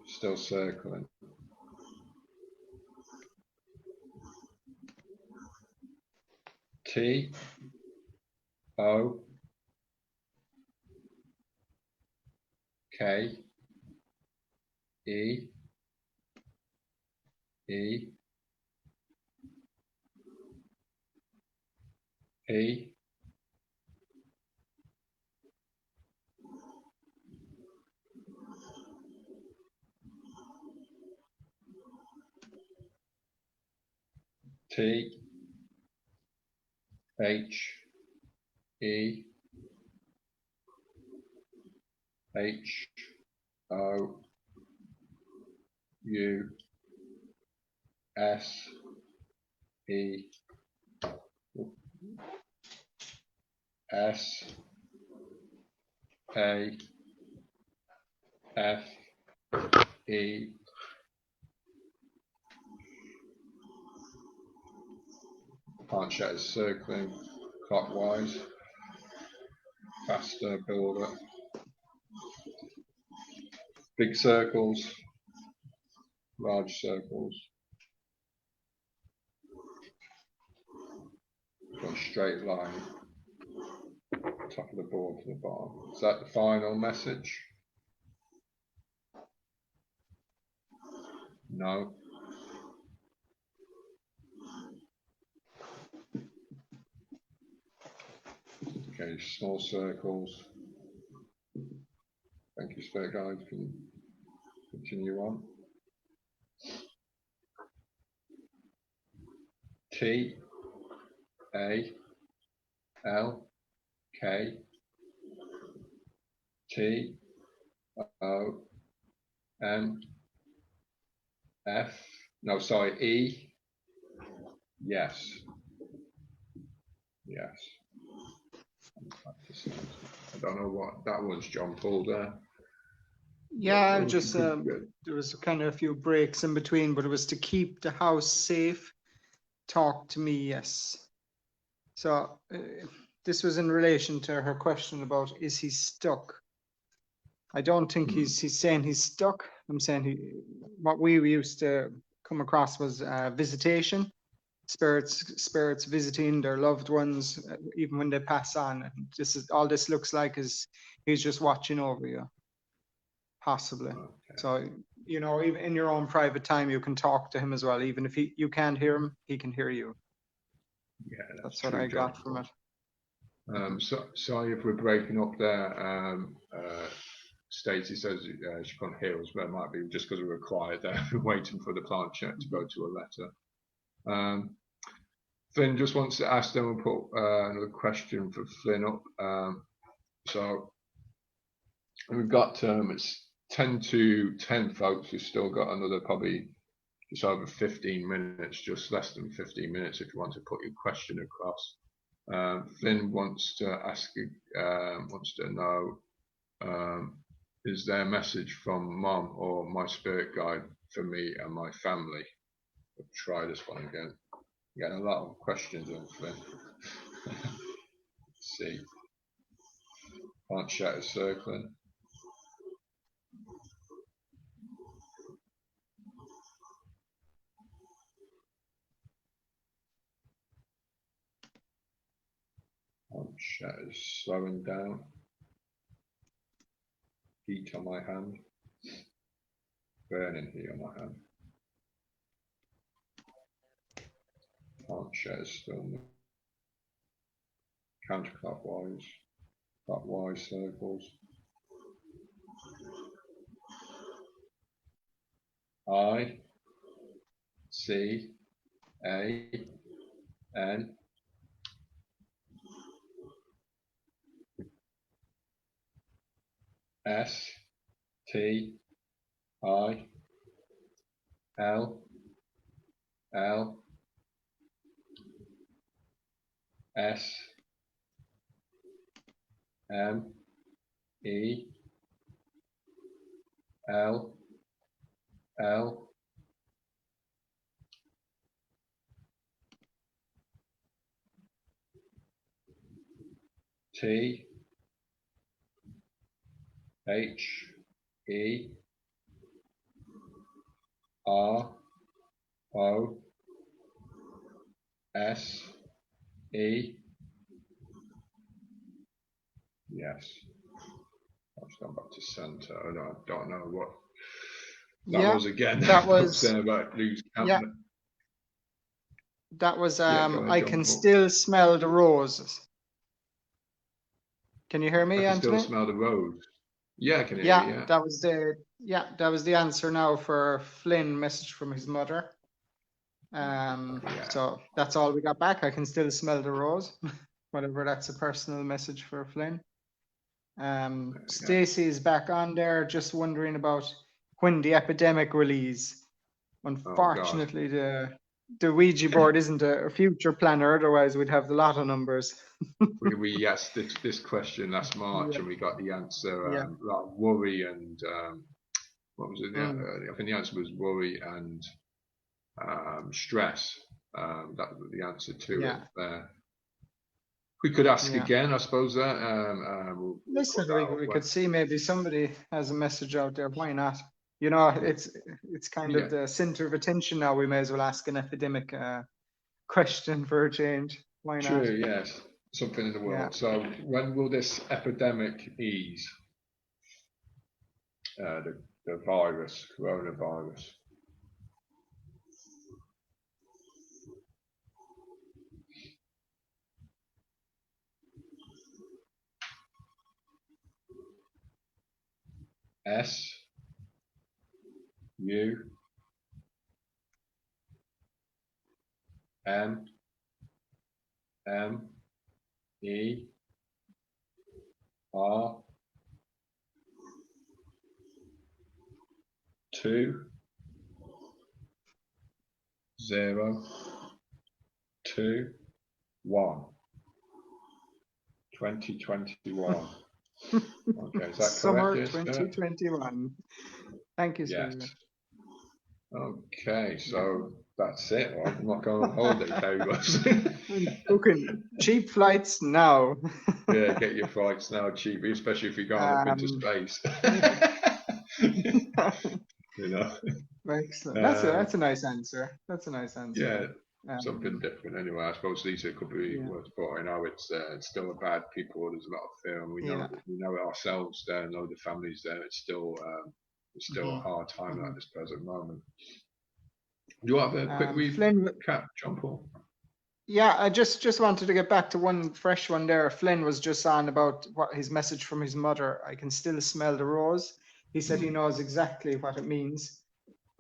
Still circling. T O K E E P T H E H O U S E S A F E Planchette is circling clockwise. Faster builder. Big circles. Large circles. Got a straight line. Top of the board to the bottom. Is that the final message? No. Okay, small circles. Thank you, Spirit Guide. Can continue on. T A L K T O M F. No, sorry, E. Yes. Yes. I don't know what that was, John Paul there. Yeah, Or just there was kind of a few breaks in between, but it was to keep the house safe. Talk to me, yes. So this was in relation to her question about is he stuck? I don't think he's saying he's stuck. I'm saying what we used to come across was visitation, spirits visiting their loved ones even when they pass on. And this is all this looks like is he's just watching over you, possibly. Okay. So even in your own private time, you can talk to him as well. Even if you can't hear him, he can hear you. Yeah, That's what I got from it. So sorry if we're breaking up there. Stacey says she can't hear us, but it might be just because we were quiet there, waiting for the planchette to go to a letter. Flynn just wants to ask them and put another question for Flynn up. So we've got it's 10 to 10, folks. We've still got another probably just over 15 minutes, just less than 15 minutes, if you want to put your question across. Flynn wants to ask, wants to know, is there a message from Mom or my spirit guide for me and my family? We'll try this one again. Getting a lot of questions in, Flynn. Let's see. Can't chat is circling. Chat is slowing down. Heat on my hand. Burning heat on my hand. Chat is still counterclockwise. Clockwise circles. I C A N S T I L L S M E L L T H E R O S E. Yes. I've gone back to center. I don't know what that was again. That was about lose count. yeah. That was I can John. still smell the roses. Can you hear me, I can Anthony? still smell the rose. Yeah, I can hear you. Yeah. That was the answer now for Flynn, message from his mother. So that's all we got back. I can still smell the rose, whatever that's a personal message for Flynn. Stacey is back on there, just wondering about when the epidemic will ease. Unfortunately, the Ouija board isn't a future planner, otherwise we'd have a lot of numbers. we asked this question last March and we got the answer. A lot of worry and what was it? I think the answer was worry and stress. That was the answer to it there. We could ask again, I suppose. Listen, we could see maybe somebody has a message out there. Why not? It's kind of the center of attention now. We may as well ask an epidemic question for a change. Why not? True, yes. Something in the world. So when will this epidemic ease? The virus, coronavirus. S U M M E R 2 0 2 1 2021. Okay, is that Summer correct? Yes, 2021. Thank you, yes. sir. Okay, so that's it. Right? I'm not going on holiday, Terry was. Booking cheap flights now. Yeah, get your flights now cheap, especially if you're going up into space. You know. Excellent. Uh, That's a nice answer. That's a nice answer. Yeah, something different. Anyway, I suppose these could be Yeah. worth pointing out. It's still a bad people. There's a lot of fear, and we Yeah. know it ourselves there, know the families there. It's still a hard time at this present moment. Do you have a quick recap, John Paul? Yeah, I just wanted to get back to one fresh one there. Flynn was just on about what his message from his mother. I can still smell the rose. He said he knows exactly what it means.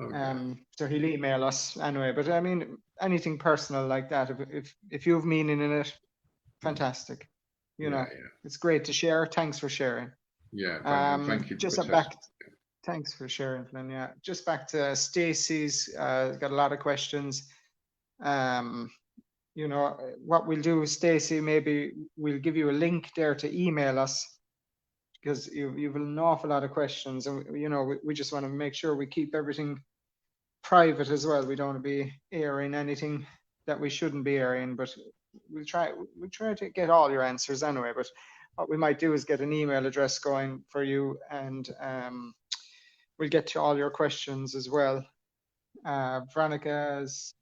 Okay. So he'll email us anyway. But I mean, anything personal like that, if you have meaning in it, fantastic. You know, it's great to share. Thanks for sharing. Yeah, thank you. Thanks for sharing, Flynn. Yeah, just back to Stacey's. Got a lot of questions. You know, what we'll do, Stacey, maybe we'll give you a link there to email us, because you've an awful lot of questions, and you know, we just want to make sure we keep everything private as well. We don't want to be airing anything that we shouldn't be airing, but we'll try to get all your answers anyway. But what we might do is get an email address going for you, and we'll get to all your questions as well. Veronica's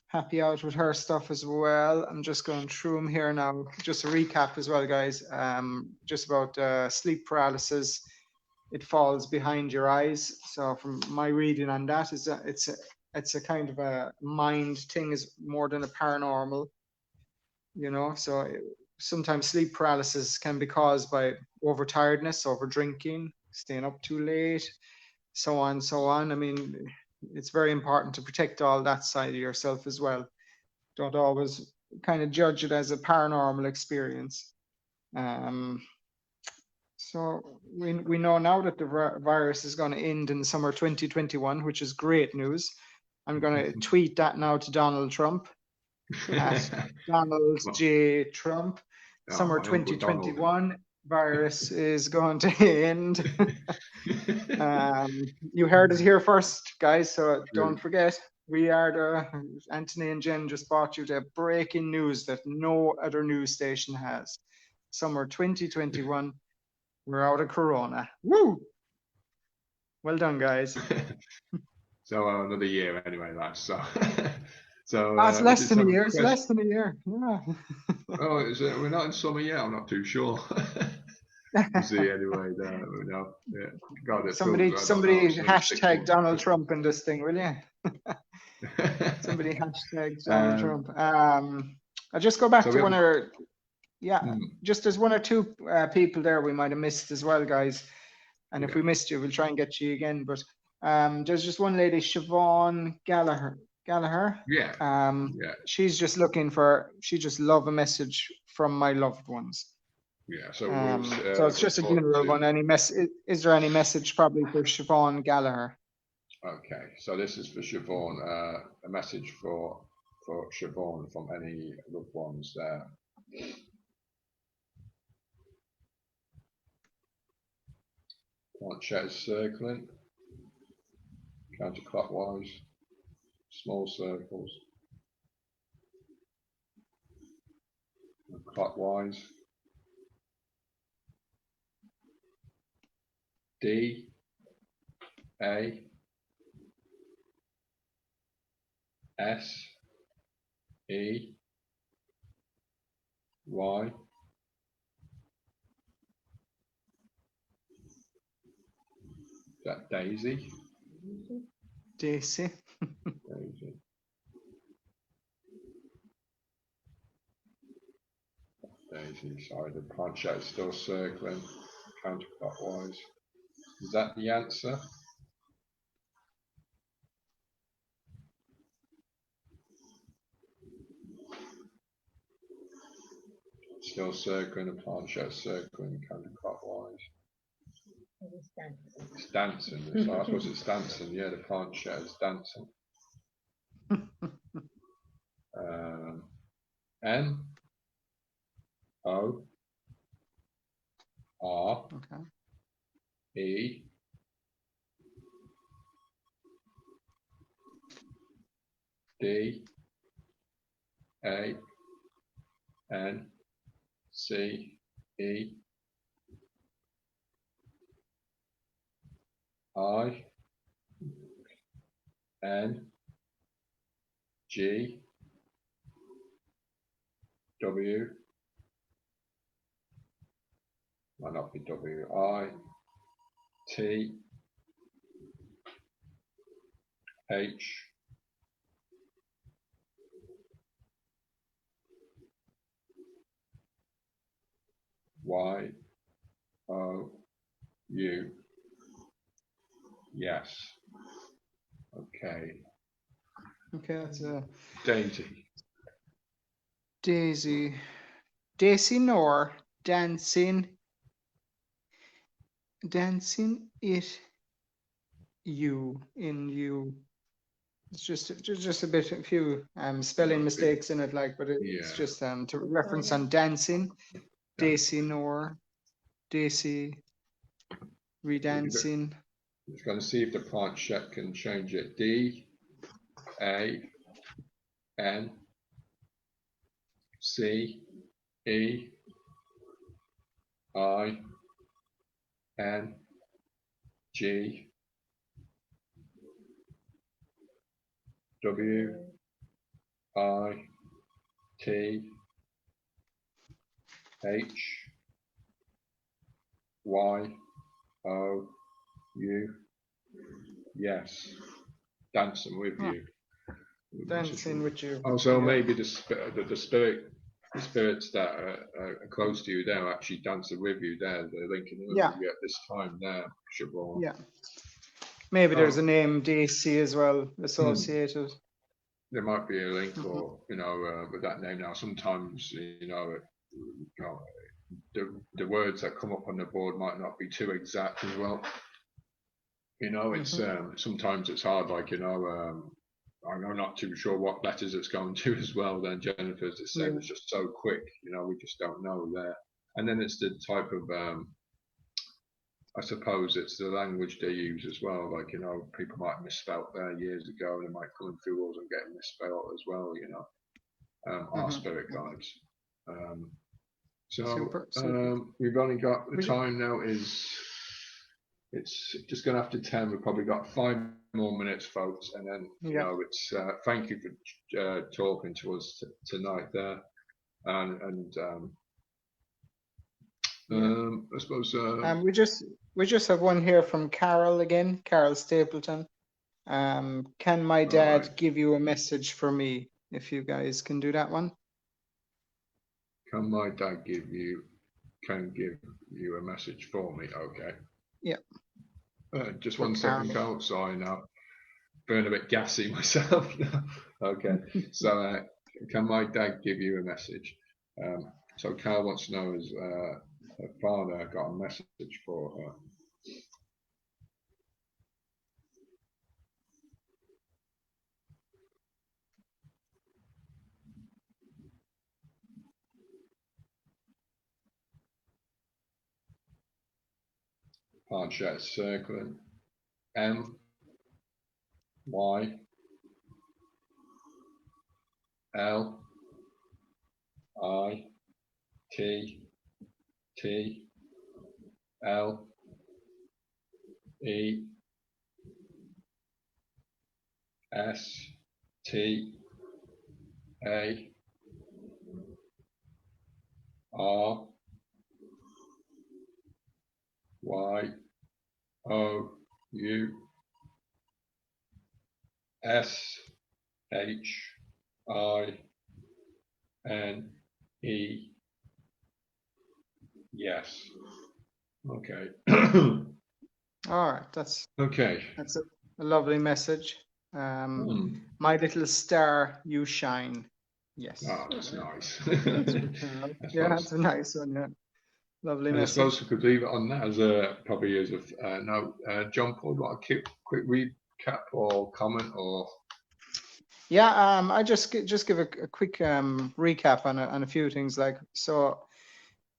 happy out with her stuff as well. I'm just going through them here now. Just a recap as well, guys. Just about sleep paralysis. It falls behind your eyes. So from my reading on that, it's a kind of a mind thing, is more than a paranormal. You know, so sometimes sleep paralysis can be caused by overtiredness, over drinking, staying up too late, so on, so on. I mean, it's very important to protect all that side of yourself as well. Don't always kind of judge it as a paranormal experience. So we know now that the virus is going to end in summer 2021, which is great news. I'm going to tweet that now to Donald Trump, at Donald J. Trump. Summer 2021 virus is going to end. You heard it here first, guys, so don't forget, Anthony and Jen just brought you the breaking news that no other news station has. Summer 2021, we're out of Corona. Woo! Well done, guys. So another year anyway, lads. So it's less than a year. It's less than a year. Yeah. Oh, we're not in summer yet. I'm not too sure. We'll see anyway. We know. Yeah. God, somebody hashtag Donald Trump in this thing, will you? Somebody hashtag Donald Trump. I'll just go back to one or just there's one or two people there we might have missed as well, guys. And if we missed you, we'll try and get you again. But there's just one lady, Siobhan Gallagher. She's just she just love a message from my loved ones. Yeah, so it's just a general one. Is there any message probably for Siobhan Gallagher? Okay, so this is for Siobhan, a message for Siobhan from any loved ones there. Planchette is circling, counterclockwise, small circles, and clockwise. D, A, S, E, Y, is that Daisy? Daisy. Daisy. Daisy, sorry, the planchette is still circling counterclockwise. Is that the answer? Still circling, the planchette circling counterclockwise. It's dancing. So I suppose it's dancing. Yeah, the planchette is dancing. N, O, R Okay. E D A N C E I N G W, might not be W, I T H Y O U. Yes. Okay. Okay, that's a Daisy. Daisy. Daisy Nor dancing it you in you. It's just a bit, a few spelling mistakes in it, like, but it's Yeah. just to reference on dancing. Daisy Nor, Daisy redancing. Just going to see if the prompt check can change it. D A N C E I N G W I T H Y O U. Yes. Dancing with you. Dancing with you. Oh, so Yeah. maybe the spirits that are close to you there are actually dancing with you there. They're linking with Yeah. you at this time there, Siobhan. Yeah. Maybe there's Oh. a name Daisy as well associated. There might be a link, or with that name now. Sometimes the words that come up on the board might not be too exact as well. It's sometimes it's hard. Like I'm not too sure what letters it's going to as well. Then Jennifer's the same. It's just so quick. We just don't know there. And then it's the type of I suppose it's the language they use as well. Like, people might have misspelt there years ago, and they might come through us and get misspelt as well, our spirit guides. Super. We've only got, the time now it's just going after 10. We've probably got 5 more minutes, folks. And then, it's, thank you for talking to us tonight there. I suppose we just have one here from Carol again, Carol Stapleton. Can my dad give you a message for me? If you guys can do that one. Can my dad give you a message for me? Okay. Yeah. Just 1 second, Carol. So I know, burn a bit gassy myself. Okay. So can my dad give you a message? So Carol wants to know, is her father got a message for her? Planchette circling. M Y L I T T L E S T A R Y O U S H I N E. Yes. Okay. All right, that's okay. That's a lovely message. My little star, you shine. Yes. Oh, that's nice. That's a nice one. Yeah, lovely and message. I suppose we could leave it on that as a note. John Paul, got a quick recap or comment or? Yeah, I just give a quick recap on a few things. Like, so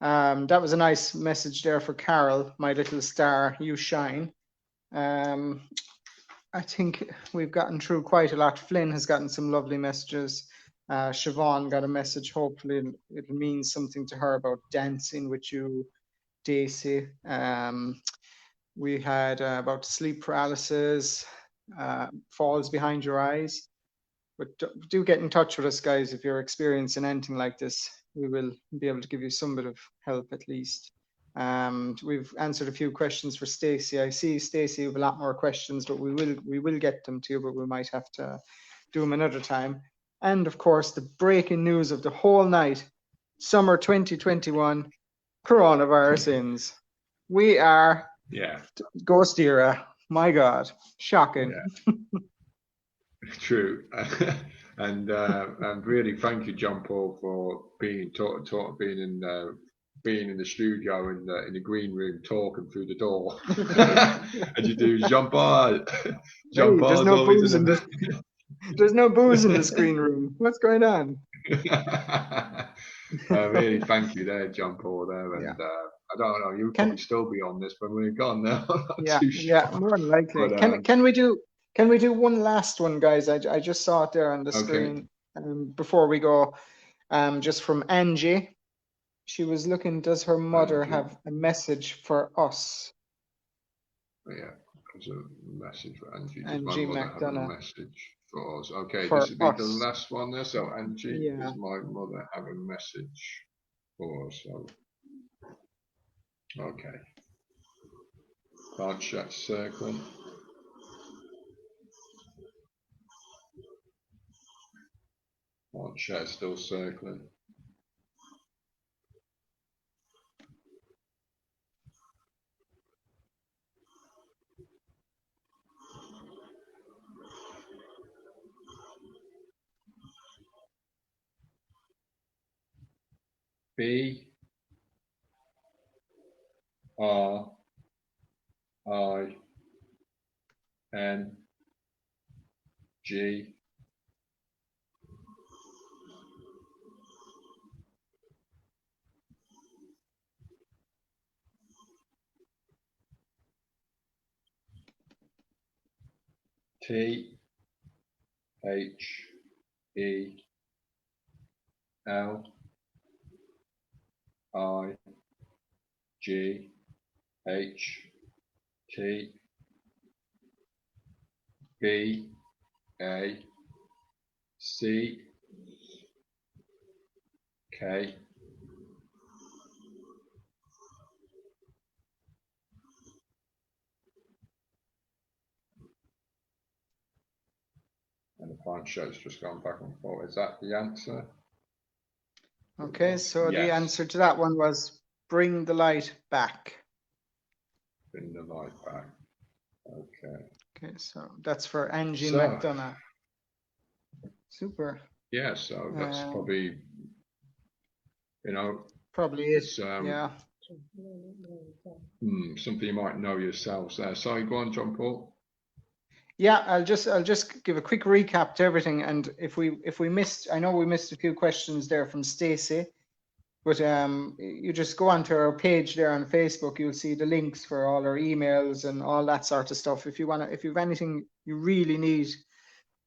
That was a nice message there for Carol. My little star, you shine. I think we've gotten through quite a lot. Flynn has gotten some lovely messages. Siobhan got a message. Hopefully it means something to her about dancing with you, Daisy. We had about sleep paralysis, falls behind your eyes. But do get in touch with us, guys, if you're experiencing anything like this. We will be able to give you some bit of help at least. We've answered a few questions for Stacey. I see Stacey with a lot more questions, but we will get them to you, but we might have to do them another time. And of course, the breaking news of the whole night, summer 2021, coronavirus ends. We are GhostÉire. My God, shocking. Yeah. True. And really thank you, John Paul, for being being in the studio in the green room talking through the door. And you do John Paul. John Paul's there's no always booze in this. There's no booze in the screen room. What's going on? Really thank you there, John Paul there, and I don't know, you'll probably still be on this when we're gone now. Yeah, more than likely. But, can we do one last one, guys? I just saw it there on the screen before we go. Just from Angie. She was looking, does her mother have a message for us? Yeah, there's a message for Angie. Does Angie my mother have a McDonough. message for us? Okay, For this would be us. the last one there. So Angie, does my mother have a message for us? So, okay. Card chat circling. Card chat still circling. B R I N G T H E L I G H T B A C K and the fine show's just gone back and forth. Is that the answer? Okay, so the answer to that one was bring the light back. Bring the light back. Okay. Okay, so that's for Angie McDonough. Super. Yeah, so that's probably, probably it. Yeah. Something you might know yourselves there. Sorry, go on, John Paul. Yeah, I'll just give a quick recap to everything, and if we missed, I know we missed a few questions there from Stacey, but you just go onto our page there on Facebook, you'll see the links for all our emails and all that sort of stuff. If you have anything you really need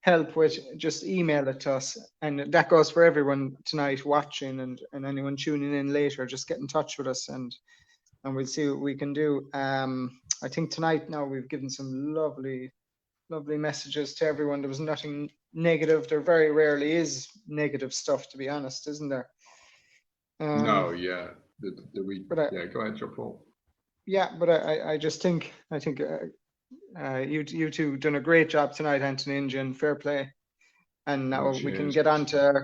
help with, just email it to us, and that goes for everyone tonight watching and anyone tuning in later. Just get in touch with us and we'll see what we can do. I think tonight now we've given some lovely messages to everyone. There was nothing negative. There very rarely is negative stuff, to be honest, isn't there? No, yeah. Go ahead, John Paul. Yeah, but I think you two done a great job tonight, Anthony and Jen. Fair play. And now we can get on to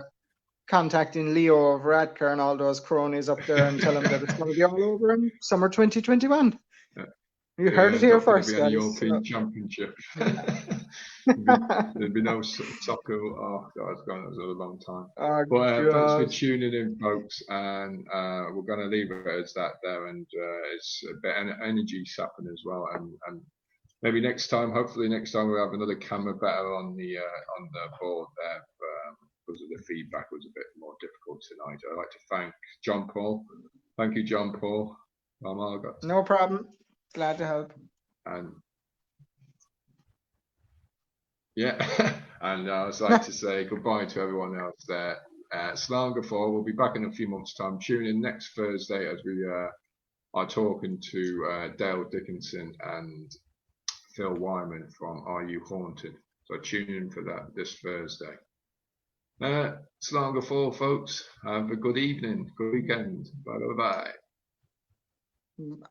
contacting Leo of Radcar and all those cronies up there and tell them that it's going to be all over in summer 2021. You heard it here first, guys. European Championship. There'd be no soccer. Oh God, it's gone. That was a long time. Thanks for tuning in, folks. And we're going to leave it as that there. And it's a bit energy sapping as well. And maybe next time, hopefully next time we'll have another camera better on the board there. Because of the feedback was a bit more difficult tonight. I'd like to thank John Paul Thank you, John Paul. Margaret. No problem. Glad to help. And yeah, and I'd like to say goodbye to everyone else there. Slán go fóill. We'll be back in a few months' time. Tune in next Thursday as we are talking to Dale Dickinson and Phil Wyman from Are You Haunted? So tune in for that this Thursday. Slán go fóill, folks. Have a good evening, good weekend. Bye bye bye.